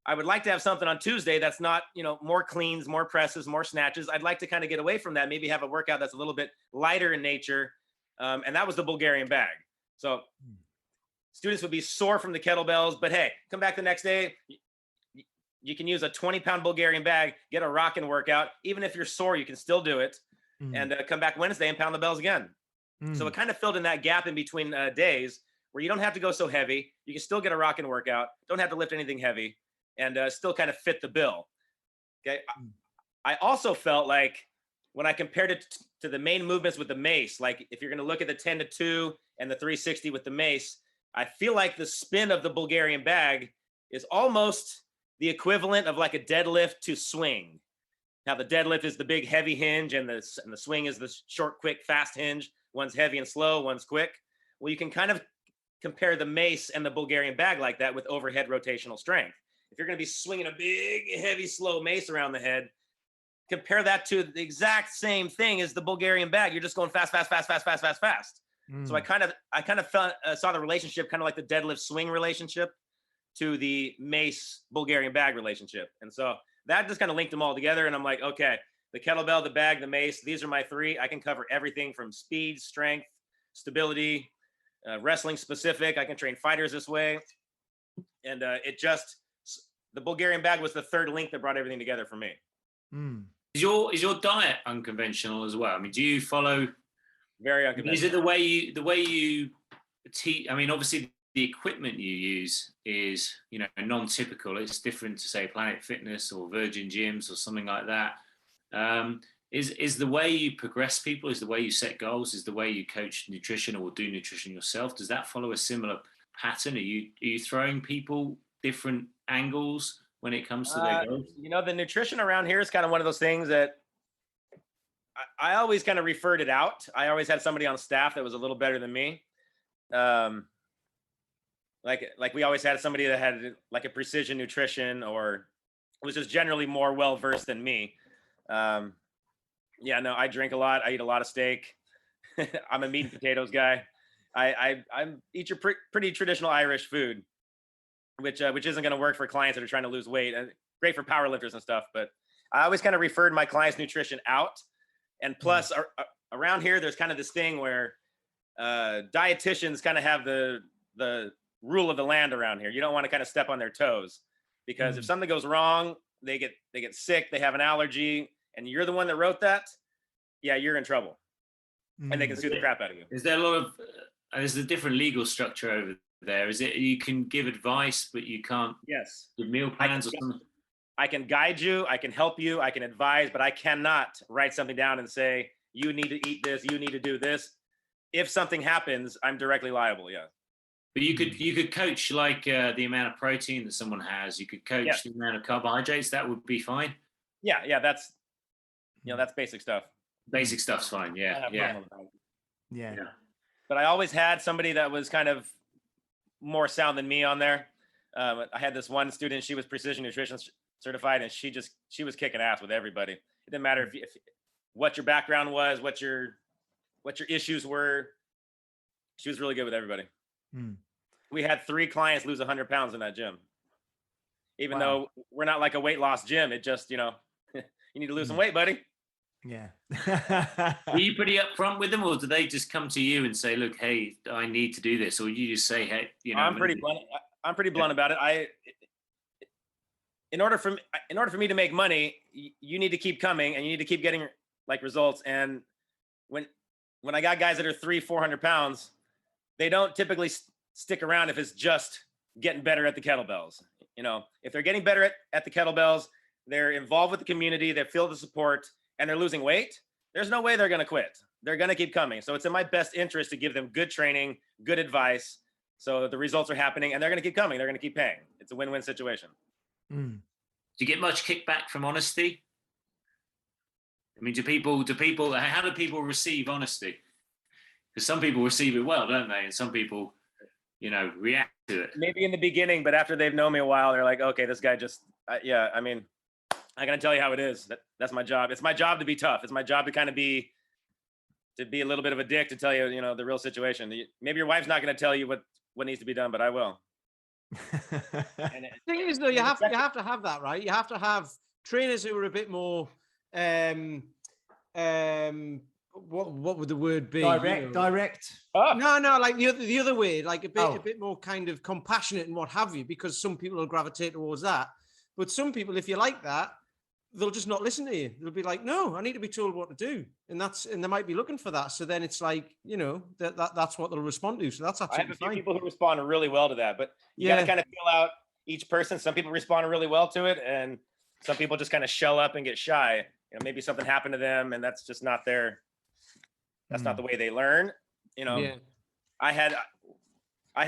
I would like to have something on Tuesday that's not, more cleans, more presses, more snatches. I'd like to kind of get away from that. Maybe have a workout that's a little bit lighter in nature. And that was the Bulgarian bag. So students would be sore from the kettlebells, but hey, come back the next day. You can use a 20-pound Bulgarian bag, get a rocking workout. Even if you're sore, you can still do it. And come back Wednesday and pound the bells again. So it kind of filled in that gap in between days where you don't have to go so heavy. You can still get a rocking workout. Don't have to lift anything heavy and still kind of fit the bill. Okay. I also felt like when I compared it to the main movements with the mace, like if you're going to look at the 10-2 and the 360 with the mace, I feel like the spin of the Bulgarian bag is almost the equivalent of like a deadlift to swing. Now the deadlift is the big heavy hinge and the swing is the short, quick, fast hinge. One's heavy and slow, one's quick. Well, you can kind of compare the mace and the Bulgarian bag like that with overhead rotational strength. If you're going to be swinging a big, heavy, slow mace around the head, compare that to the exact same thing as the Bulgarian bag. You're just going fast, fast, fast, fast, fast, fast, fast. So I kind of felt, saw the relationship kind of like the deadlift swing relationship to the mace Bulgarian bag relationship. And so that just kind of linked them all together. And I'm like, okay, the kettlebell, the bag, the mace, these are my three. I can cover everything from speed, strength, stability, wrestling specific. I can train fighters this way. And the Bulgarian bag was the third link that brought everything together for me. Is your diet unconventional as well? I mean, do you follow? Very unconventional. Is it the way you teach? I mean, obviously the equipment you use is, non-typical. It's different to say Planet Fitness or Virgin Gyms or something like that. Is the way you progress people, is the way you set goals, is the way you coach nutrition or do nutrition yourself, does that follow a similar pattern? Are you throwing people different angles when it comes to their goals? The nutrition around here is kind of one of those things that I always kind of referred it out. I always had somebody on staff that was a little better than me. Like we always had somebody that had like a precision nutrition or was just generally more well-versed than me. I drink a lot. I eat a lot of steak. I'm a meat and potatoes guy. I eat your pretty traditional Irish food, which isn't going to work for clients that are trying to lose weight. Great for powerlifters and stuff, but I always kind of referred my clients' nutrition out. And plus, around here, there's kind of this thing where dietitians kind of have the rule of the land around here. You don't want to kind of step on their toes because if something goes wrong, they get sick, they have an allergy, and you're the one that wrote that, yeah, you're in trouble. And they can sue the crap out of you. Is there a lot of, there's a different legal structure over there? Is it you can give advice, but you can't give meal plans or something? I can guide you, I can help you, I can advise, but I cannot write something down and say, you need to eat this, you need to do this. If something happens, I'm directly liable, yeah. But you could coach like the amount of protein that someone has. You could coach the amount of carbohydrates. That would be fine. Yeah, that's that's basic stuff. Basic stuff's fine. Yeah. But I always had somebody that was kind of more sound than me on there. I had this one student. She was precision nutrition certified, and she was kicking ass with everybody. It didn't matter if what your background was, what your issues were. She was really good with everybody. we had 3 clients lose 100 pounds in that gym. Even Wow. though we're not like a weight loss gym, it just, you need to lose some weight, buddy. Yeah. Are you pretty upfront with them, or do they just come to you and say, look, hey, I need to do this? Or you just say, hey, I'm pretty blunt. I'm pretty blunt about it. In order for me to make money, you need to keep coming and you need to keep getting like results. And when I got guys that are 300-400 pounds, they don't typically stick around if it's just getting better at the kettlebells. If they're getting better at the kettlebells, they're involved with the community, they feel the support, and they're losing weight, there's no way they're going to quit. They're going to keep coming. So it's in my best interest to give them good training, good advice, so the results are happening, and they're going to keep coming. They're going to keep paying. It's a win-win situation. Do you get much kickback from honesty? I mean, how do people receive honesty? Because some people receive it well, don't they? And some people, react to it. Maybe in the beginning, but after they've known me a while, they're like, okay, this guy just, I got to tell you how it is. That's my job. It's my job to be tough. It's my job to kind of be a little bit of a dick to tell you, the real situation. Maybe your wife's not going to tell you what needs to be done, but I will. The thing is, though, you have to have that, right? You have to have trainers who are a bit more, what would the word be? Direct. Oh. No, like the other way, like a bit more kind of compassionate and what have you, because some people will gravitate towards that. But some people, if you like that, they'll just not listen to you. They'll be like, no, I need to be told what to do. And they might be looking for that. So then it's like, that's what they'll respond to. So that's absolutely fine. I have a few people who respond really well to that, but you got to kind of feel out each person. Some people respond really well to it, and some people just kind of shell up and get shy. Maybe something happened to them, and that's just not that's not the way they learn. I had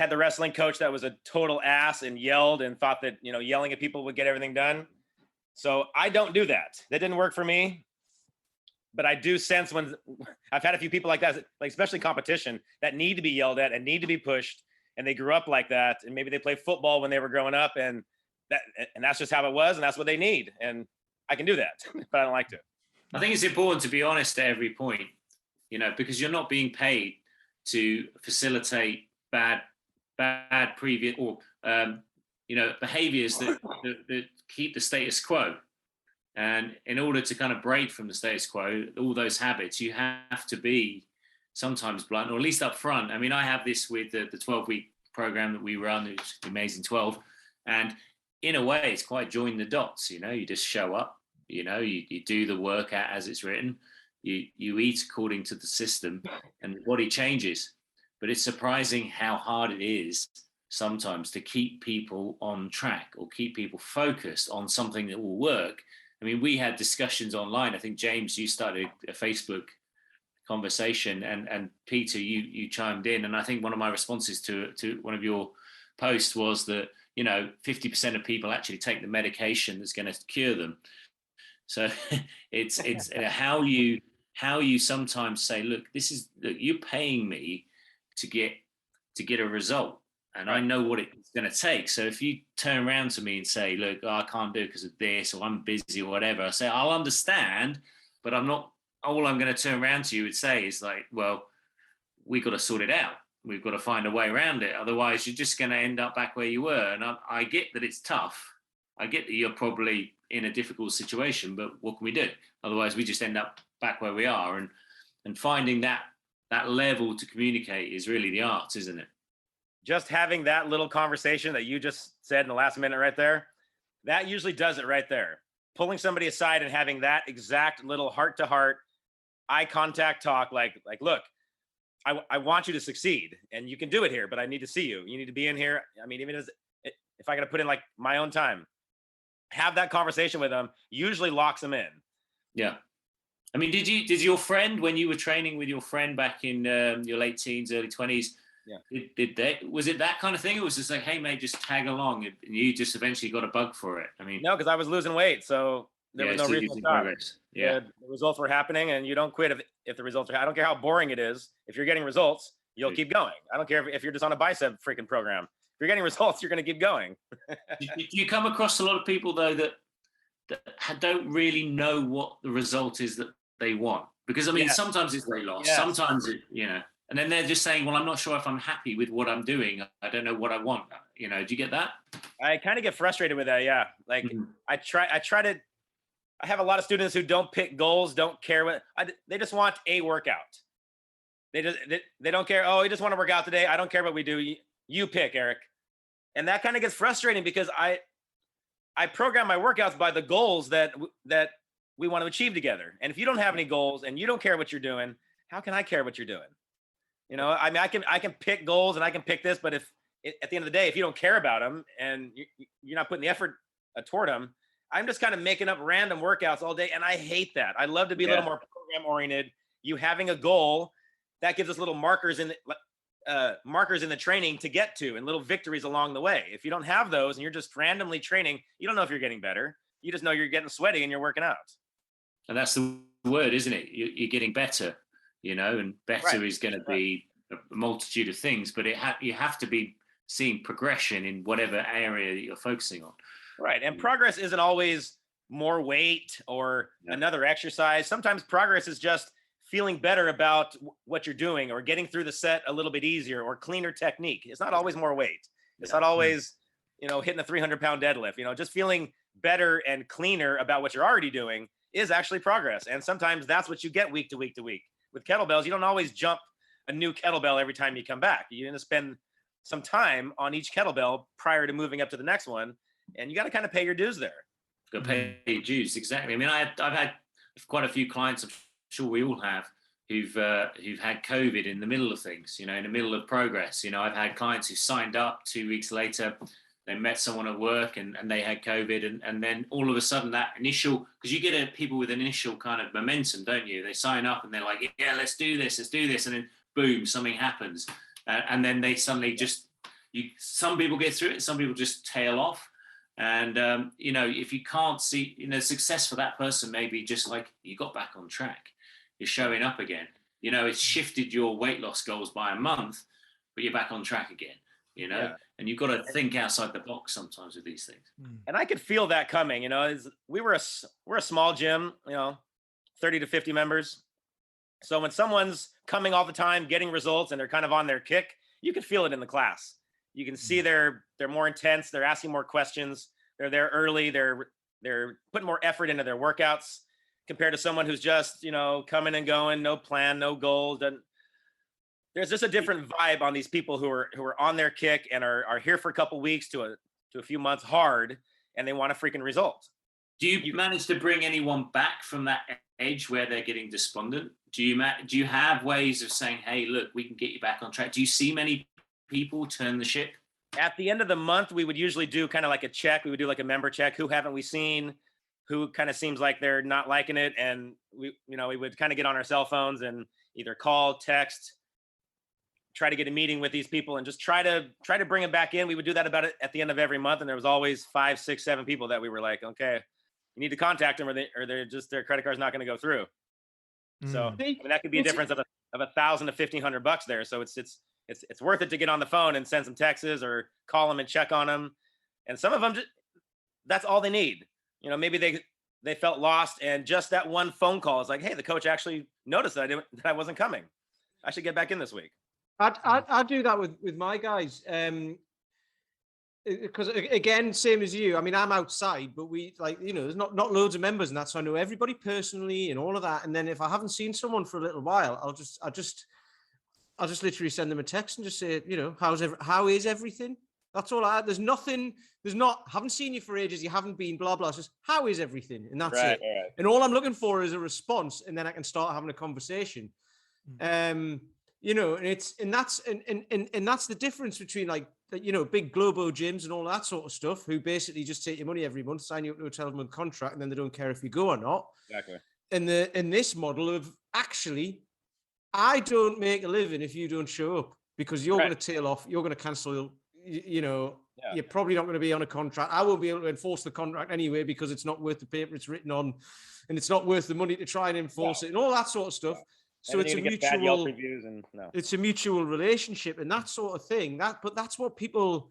the wrestling coach that was a total ass and yelled and thought that, yelling at people would get everything done. So I don't do that. That didn't work for me. But I do sense when I've had a few people like that, like especially competition, that need to be yelled at and need to be pushed. And they grew up like that. And maybe they played football when they were growing up, and that's just how it was. And that's what they need. And I can do that, but I don't like to. I think it's important to be honest at every point, because you're not being paid to facilitate bad previous or behaviors that keep the status quo. And in order to kind of break from the status quo, all those habits, you have to be sometimes blunt, or at least up front. I mean, I have this with the 12-week program that we run, it's Amazing 12, and in a way it's quite join the dots. You just show up, you do the workout as it's written, you eat according to the system, and the body changes. But it's surprising how hard it is sometimes to keep people on track or keep people focused on something that will work. I mean, we had discussions online. I think, James, you started a Facebook conversation, and Peter, you chimed in. And I think one of my responses to one of your posts was that, 50% of people actually take the medication that's going to cure them. So it's how you sometimes say, look, you're paying me to get a result, and I know what it's going to take. So if you turn around to me and say, look, I can't do it because of this, or I'm busy or whatever, I say, I'll understand, but I'm not. All I'm going to turn around to you and say is like, well, we've got to sort it out. We've got to find a way around it. Otherwise you're just going to end up back where you were. And I get that it's tough. I get that you're probably in a difficult situation, but what can we do? Otherwise we just end up back where we are. And finding that level to communicate is really the art, isn't it? Just having that little conversation that you just said in the last minute right there, that usually does it right there. Pulling somebody aside and having that exact little heart-to-heart, eye contact talk, like, look, I want you to succeed, and you can do it here, but I need to see you. You need to be in here. I mean, even if I got to put in like my own time, have that conversation with them usually locks them in. Yeah. I mean, did your friend, when you were training with your friend back in your late teens, early 20s, was it that kind of thing? It was just like, hey mate, just tag along, and you just eventually got a bug for it? I mean, no, because I was losing weight, so there was no reason to stop. Yeah, the results were happening, and you don't quit if the results are. I don't care how boring it is. If you're getting results, you'll keep going. I don't care if you're just on a bicep freaking program. If you're getting results, you're going to keep going. Do you come across a lot of people though that don't really know what the result is that they want? Because I mean, sometimes it's weight loss, sometimes it, And then they're just saying, well, I'm not sure if I'm happy with what I'm doing. I don't know what I want. You know, do you get that? I kind of get frustrated with that. Yeah. Like I have a lot of students who don't pick goals, don't care they just want a workout. They don't care. Oh, you just want to work out today. I don't care what we do. You pick, Eric. And that kind of gets frustrating because I program my workouts by the goals that we want to achieve together. And if you don't have any goals and you don't care what you're doing, how can I care what you're doing? You know, I mean, I can pick goals and I can pick this, but if at the end of the day, if you don't care about them and you're not putting the effort toward them, I'm just kind of making up random workouts all day. And I hate that. I love to be a little more program oriented. You having a goal that gives us little markers in the training to get to and little victories along the way. If you don't have those and you're just randomly training, you don't know if you're getting better. You just know you're getting sweaty and you're working out. And that's the word, isn't it? You're getting better, you know, and better is going to be a multitude of things, but you have to be seeing progression in whatever area that you're focusing on. Right. And progress isn't always more weight or another exercise. Sometimes progress is just feeling better about what you're doing or getting through the set a little bit easier or cleaner technique. It's not always more weight. It's not always, you know, hitting a 300-pound deadlift. You know, just feeling better and cleaner about what you're already doing is actually progress. And sometimes that's what you get week to week to week. With kettlebells, you don't always jump a new kettlebell every time you come back. You're going to spend some time on each kettlebell prior to moving up to the next one. And you got to kind of pay your dues there. Got to pay your dues, exactly. I mean, I've had quite a few clients, I'm sure we all have, who've had COVID in the middle of things, you know, in the middle of progress. You know, I've had clients who signed up 2 weeks later, they met someone at work and they had COVID. And then all of a sudden that initial, because you get people with an initial kind of momentum, don't you? They sign up and they're like, yeah, let's do this. And then boom, something happens. And then they suddenly some people get through it, some people just tail off. And, you know, if you can't see, you know, success for that person, maybe just like you got back on track, you're showing up again, you know, it's shifted your weight loss goals by a month, but you're back on track again, you know, and you've got to think outside the box sometimes with these things. And I could feel that coming, you know, we're a small gym, you know, 30 to 50 members. So when someone's coming all the time, getting results and they're kind of on their kick, you can feel it in the class. You can see they're more intense. They're asking more questions. They're there early. They're putting more effort into their workouts compared to someone who's just, you know, coming and going, no plan, no goals. And there's just a different vibe on these people who are on their kick and are here for a couple weeks to a few months hard, and they want a freaking result. Do you manage to bring anyone back from that edge where they're getting despondent? Do you have ways of saying, hey, look, we can get you back on track? Do you see many people turn the ship? At the end of the month, we would usually do kind of like a check. We would do like a member check. Who haven't we seen? Who kind of seems like they're not liking it? And we would kind of get on our cell phones and either call, text, try to get a meeting with these people and just try to bring them back in. We would do that about it at the end of every month. And there was always 5, 6, 7 people that we were like, okay, you need to contact them or their credit card's not going to go through. So I mean, that could be a difference of $1,000 to $1,500 there. So it's worth it to get on the phone and send some texts or call them and check on them. And some of them, that's all they need. You know, maybe they felt lost and just that one phone call is like, hey, the coach actually noticed that I wasn't coming. I should get back in this week. I do that with my guys. Because again, same as you. I mean, I'm outside, but we there's not loads of members and that, so I know everybody personally and all of that. And then if I haven't seen someone for a little while, I'll just literally send them a text and just say, you know, how is everything? That's all. Haven't seen you for ages. You haven't been blah blah. It's just how is everything, and that's it. Right. And all I'm looking for is a response, and then I can start having a conversation. You know, and that's the difference between like, you know, big global gyms and all that sort of stuff, who basically just take your money every month, sign you up to a 12-month contract, and then they don't care if you go or not. Exactly. In this model of actually, I don't make a living if you don't show up, because you're going to tail off, you're going to cancel, you know, you're probably not going to be on a contract. I won't be able to enforce the contract anyway, because it's not worth the paper it's written on, and it's not worth the money to try and enforce it and all that sort of stuff. So it's a mutual relationship and that sort of thing. But that's what people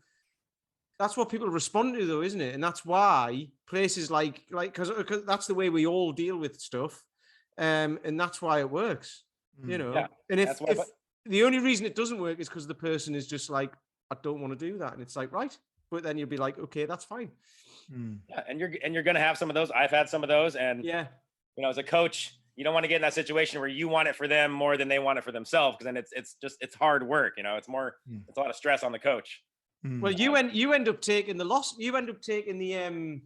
respond to, though, isn't it? And that's why places like because that's the way we all deal with stuff, and that's why it works. You know, and if the only reason it doesn't work is because the person is just like, I don't want to do that. And it's like, right. But then you'll be like, okay, that's fine. Yeah, and you're going to have some of those. I've had some of those. And, yeah, as a coach, you don't want to get in that situation where you want it for them more than they want it for themselves. Cause then it's hard work. It's a lot of stress on the coach. Well, you end up taking the loss. You end up taking the,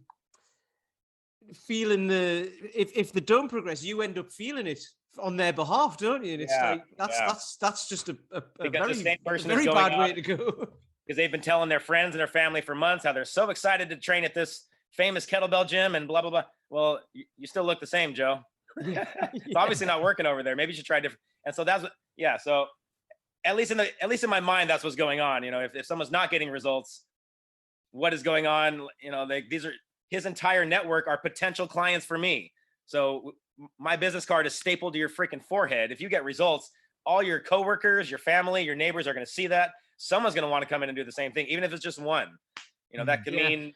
feeling if they don't progress, you end up feeling it on their behalf, don't you? And it's that's just a very bad way to go. Because they've been telling their friends and their family for months how they're so excited to train at this famous kettlebell gym and blah blah blah. Well, you still look the same, Joe. It's obviously not working over there. Maybe you should try different. And so so at least in my mind, that's what's going on. If someone's not getting results, what is going on? These are his entire network are potential clients for me. So my business card is stapled to your freaking forehead. If you get results, all your coworkers, your family, your neighbors are going to see that. Someone's going to want to come in and do the same thing, even if it's just one. That could mean.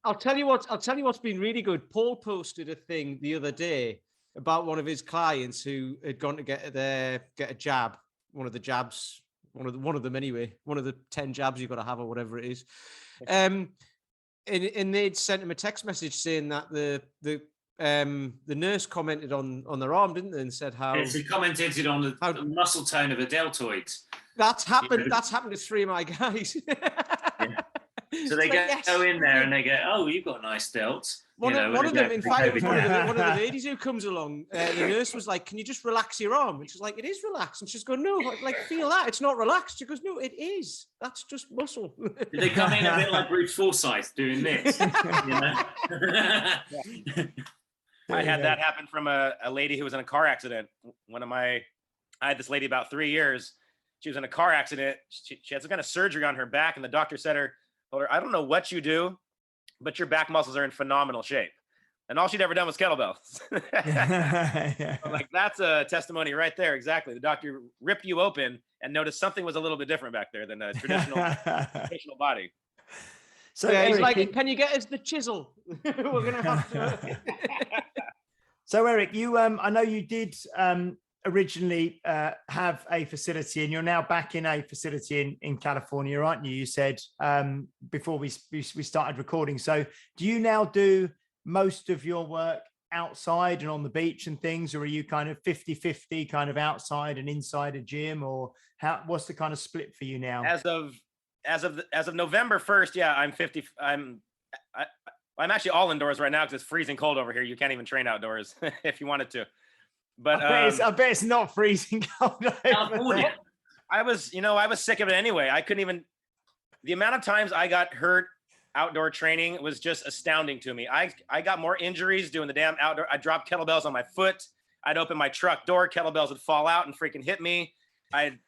I'll tell you what's been really good. Paul posted a thing the other day about one of his clients who had gone to get a jab, one of the jabs, one of them anyway, one of the 10 jabs you've got to have or whatever it is. And they'd sent him a text message saying that the nurse commented on their arm, didn't they, and said how he commented on the muscle tone of a deltoid. That's happened. That's happened to 3 of my guys. Yeah. So they go in there and they go, "Oh, you've got nice delts." One of them, in fact, one of the ladies who comes along, the nurse was like, "Can you just relax your arm?" And she's like, "It is relaxed." And she's going, "No, like feel that. It's not relaxed." She goes, "No, it is. That's just muscle." Did they come in a bit like Bruce Forsyth doing this? I had that happen from a lady who was in a car accident. I had this lady about 3 years. She was in a car accident. She had some kind of surgery on her back, and the doctor told her, "I don't know what you do, but your back muscles are in phenomenal shape." And all she'd ever done was kettlebells. I'm like, that's a testimony right there. Exactly. The doctor ripped you open and noticed something was a little bit different back there than a traditional body. So yeah, he's like, "Can you get us the chisel?" We're gonna have to. So Eric, you I know you did originally have a facility, and you're now back in a facility in California, aren't you? You said before we started recording. So do you now do most of your work outside and on the beach and things, or are you kind of 50-50 kind of outside and inside a gym, or what's the kind of split for you now? As of November 1st, yeah, I'm 50. I'm actually all indoors right now because it's freezing cold over here. You can't even train outdoors if you wanted to. But I bet it's not freezing cold. I was sick of it anyway. I couldn't even. The amount of times I got hurt outdoor training was just astounding to me. I got more injuries doing the damn outdoor. I dropped kettlebells on my foot. I'd open my truck door, kettlebells would fall out and freaking hit me. I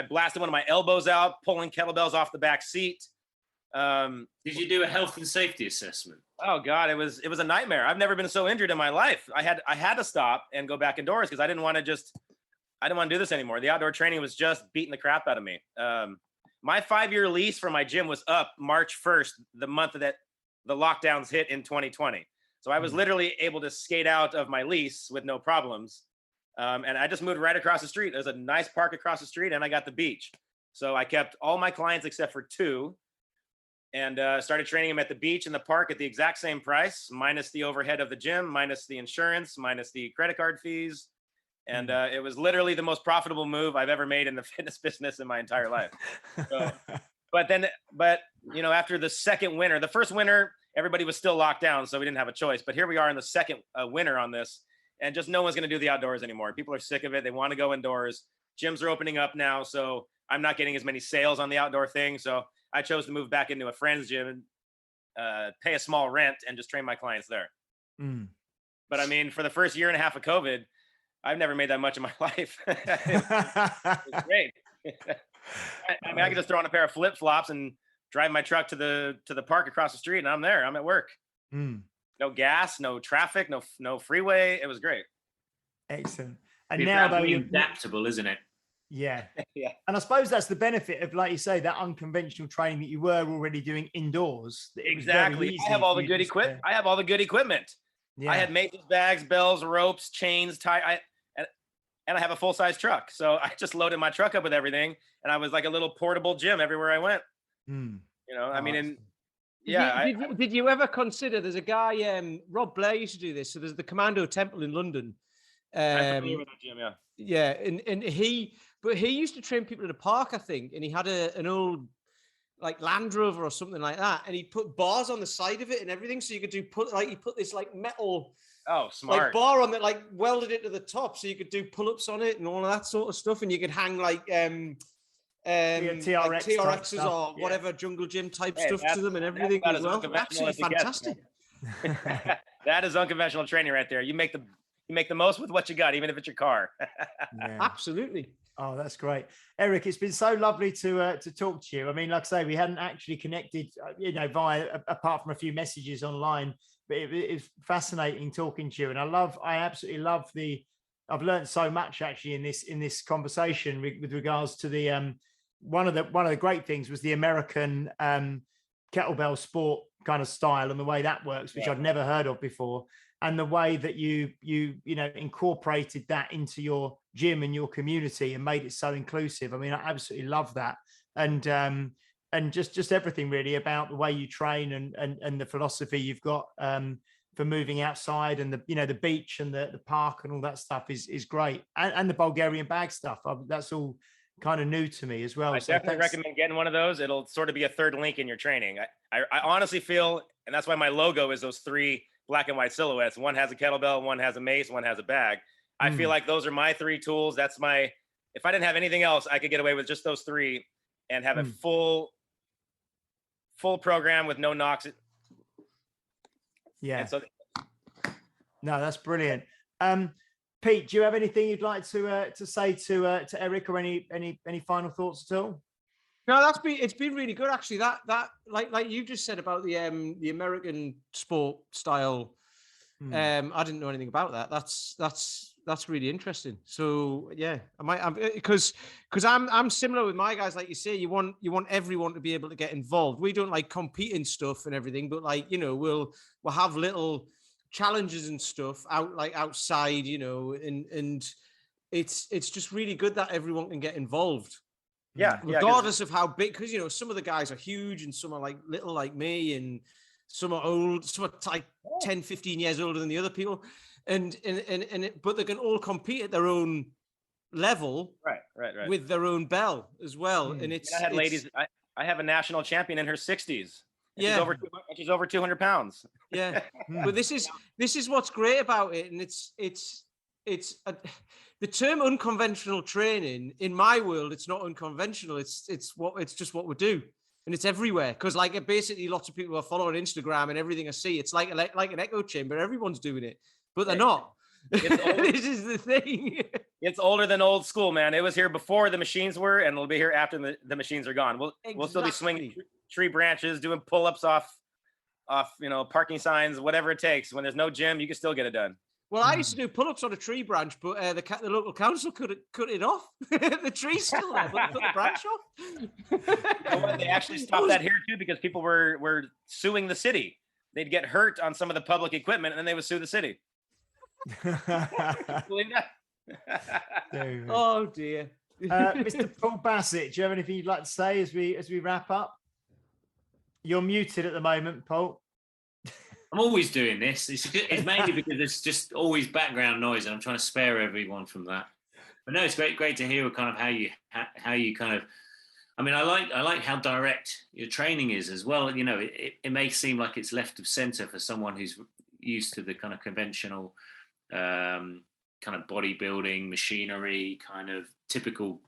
blasted one of my elbows out, pulling kettlebells off the back seat. Did you do a health and safety assessment? Oh God, it was a nightmare. I've never been so injured in my life. I had to stop and go back indoors because I didn't want to do this anymore. The outdoor training was just beating the crap out of me. My 5-year lease for my gym was up March 1st, the month that the lockdowns hit in 2020. So I was literally able to skate out of my lease with no problems. And I just moved right across the street. There's a nice park across the street and I got the beach. So I kept all my clients except for 2 and started training them at the beach and the park at the exact same price, minus the overhead of the gym, minus the insurance, minus the credit card fees. And it was literally the most profitable move I've ever made in the fitness business in my entire life. So, but after the second winter, the first winter, everybody was still locked down. So we didn't have a choice, but here we are in the second winter on this, and just no one's going to do the outdoors anymore. People are sick of it. They want to go indoors. Gyms are opening up now. So I'm not getting as many sales on the outdoor thing. So I chose to move back into a friend's gym and pay a small rent and just train my clients there. But I mean, for the first year and a half of COVID, I've never made that much in my life. It was great. I mean, I could just throw on a pair of flip-flops and drive my truck to the park across the street and I'm there. I'm at work. No gas, no traffic, no freeway. It was great. Excellent. And it's now though, adaptable, isn't it? Yeah. Yeah. And I suppose that's the benefit of, like you say, that unconventional training that you were already doing indoors. Exactly. I have all the good equipment. I have all the good equipment. Yeah. I had maintenance bags, bells, ropes, chains, and I have a full-size truck. So I just loaded my truck up with everything, and I was like a little portable gym everywhere I went. Mm. You know, I mean, and Did you ever consider? There's a guy, Rob Blair used to do this. So there's the Commando Temple in London. I'm familiar with that gym, yeah. Yeah, and he used to train people in a park, I think, and he had an old like Land Rover or something like that, and he put bars on the side of it and everything, so you could he put this like metal smart like bar on that, like welded it to the top, so you could do pull-ups on it and all of that sort of stuff, and you could hang like TRXs or whatever jungle gym type stuff to them and everything as well. Absolutely fantastic. That is unconventional training right there. You make the most with what you got, even if it's your car. Absolutely. Oh, that's great, Eric. It's been so lovely to talk to you. I mean, like I say, we hadn't actually connected, via apart from a few messages online. But it's fascinating talking to you, and I absolutely love I've learned so much actually in this conversation with regards to the one of the great things was the American kettlebell sport kind of style and the way that works, which I'd never heard of before, and the way that you incorporated that into your gym and your community and made it so inclusive. I mean, I absolutely love that, and just everything really about the way you train and the philosophy you've got for moving outside, and the beach and the park and all that stuff is great, and the Bulgarian bag stuff. That's all kind of new to me as well. I definitely recommend getting one of those. It'll sort of be a third link in your training. I honestly feel, and that's why my logo is those 3 black and white silhouettes. One has a kettlebell, one has a mace, one has a bag. I feel like those are my 3 tools. If I didn't have anything else, I could get away with just those 3 and have a full program with no knocks. Yeah. No, that's brilliant. Pete, do you have anything you'd like to say to Eric, or any final thoughts at all? No, it's been really good actually. That like you just said about the American sport style. I didn't know anything about that. That's really interesting. So yeah, because I'm similar with my guys. Like you say, you want everyone to be able to get involved. We don't like compete in stuff and everything, but like we'll have little challenges and stuff outside, and it's just really good that everyone can get involved. Yeah, regardless of how big, because some of the guys are huge and some are like little like me, and some are old, some are like 10, 15 years older than the other people, but they can all compete at their own level, right, with their own bell as well. And I have a national champion in her 60s. Yeah, she's over 200 pounds. Yeah, but this is what's great about it, and the term unconventional training in my world, it's not unconventional. It's just what we do, and it's everywhere. Because basically, lots of people are following Instagram and everything I see. It's like an echo chamber. Everyone's doing it, but they're not. This is the thing. It's older than old school, man. It was here before the machines were, and it'll be here after the machines are gone. We'll still be swinging tree branches, doing pull-ups off parking signs, whatever it takes. When there's no gym, you can still get it done. Well, I used to do pull-ups on a tree branch, but the local council cut it off. The tree's still there, but they cut the branch off. They actually stopped that here too, because people were suing the city. They'd get hurt on some of the public equipment, and then they would sue the city. Believe that? Oh dear. Mr. Paul Bassett, do you have anything you'd like to say as we wrap up? You're muted at the moment, Paul. I'm always doing this. It's mainly because there's just always background noise, and I'm trying to spare everyone from that. But no, it's great to hear kind of how you kind of. I mean, I like how direct your training is as well. It may seem like it's left of center for someone who's used to the kind of conventional kind of bodybuilding machinery, kind of typical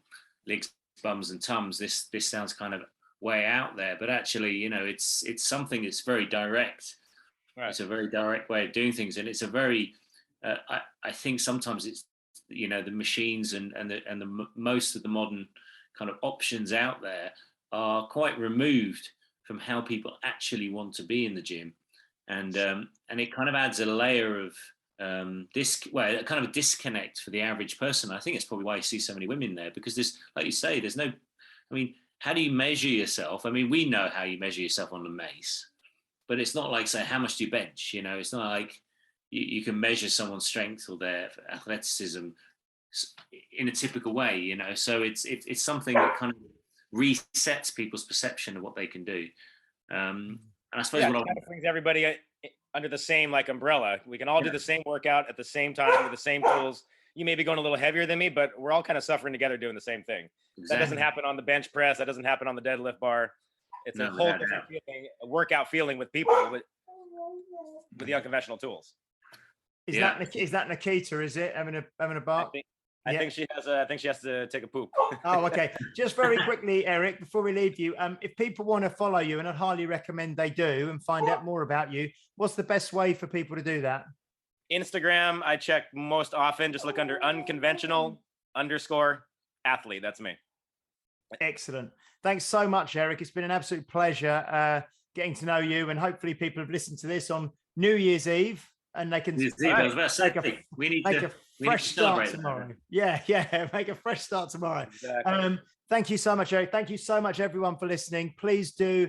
legs, bums, and tums. This sounds kind of way out there, but actually, it's something that's very direct. Right. It's a very direct way of doing things, and it's a very. I think sometimes it's the machines and the most of the modern kind of options out there are quite removed from how people actually want to be in the gym, and it kind of adds a layer of a kind of a disconnect for the average person. I think it's probably why you see so many women there, because there's, like you say, there's no. I mean, how do you measure yourself? I mean, we know how you measure yourself on the mace. But it's not like, say, how much do you bench? It's not like you can measure someone's strength or their athleticism in a typical way, you know. So it's something that kind of resets people's perception of what they can do. And I suppose what kind of brings everybody under the same like umbrella. We can all do the same workout at the same time with the same tools. You may be going a little heavier than me, but we're all kind of suffering together doing the same thing. Exactly. That doesn't happen on the bench press. That doesn't happen on the deadlift bar. It's a whole different feeling, a workout feeling with people with the unconventional tools. Is that Nikita? Is it having a bar? I think she has to take a poop. Oh, okay. Just very quickly, Eric, before we leave you, if people want to follow you, and I'd highly recommend they do, and find out more about you, what's the best way for people to do that? Instagram, I check most often. Just look under unconventional_athlete. That's me. Excellent. Thanks so much, Eric. It's been an absolute pleasure getting to know you, and hopefully people have listened to this on New Year's Eve, and they can make a fresh start tomorrow. Yeah, make a fresh start tomorrow. Exactly. Thank you so much, Eric. Thank you so much, everyone, for listening. Please do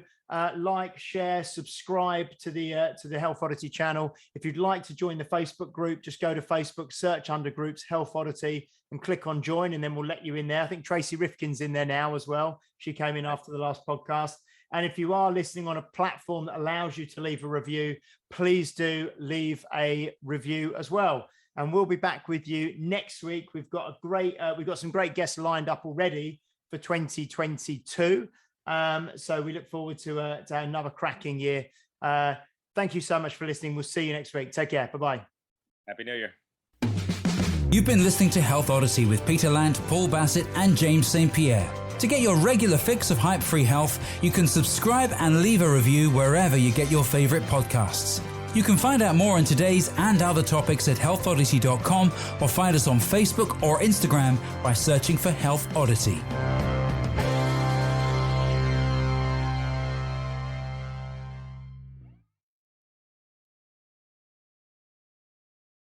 like, share, subscribe to the Health Oddity channel. If you'd like to join the Facebook group, just go to Facebook, search under groups Health Oddity, and click on join, and then we'll let you in there. I think Tracy Rifkin's in there now as well. She came in after the last podcast. And if you are listening on a platform that allows you to leave a review, please do leave a review as well. And we'll be back with you next week. We've got some great guests lined up already for 2022. So we look forward to another cracking year. Thank you so much for listening. We'll see you next week. Take care. Bye-bye. Happy New Year. You've been listening to Health Odyssey with Peter Lant, Paul Bassett, and James St. Pierre. To get your regular fix of hype-free health, you can subscribe and leave a review wherever you get your favorite podcasts. You can find out more on today's and other topics at healthodyssey.com, or find us on Facebook or Instagram by searching for Health Odyssey.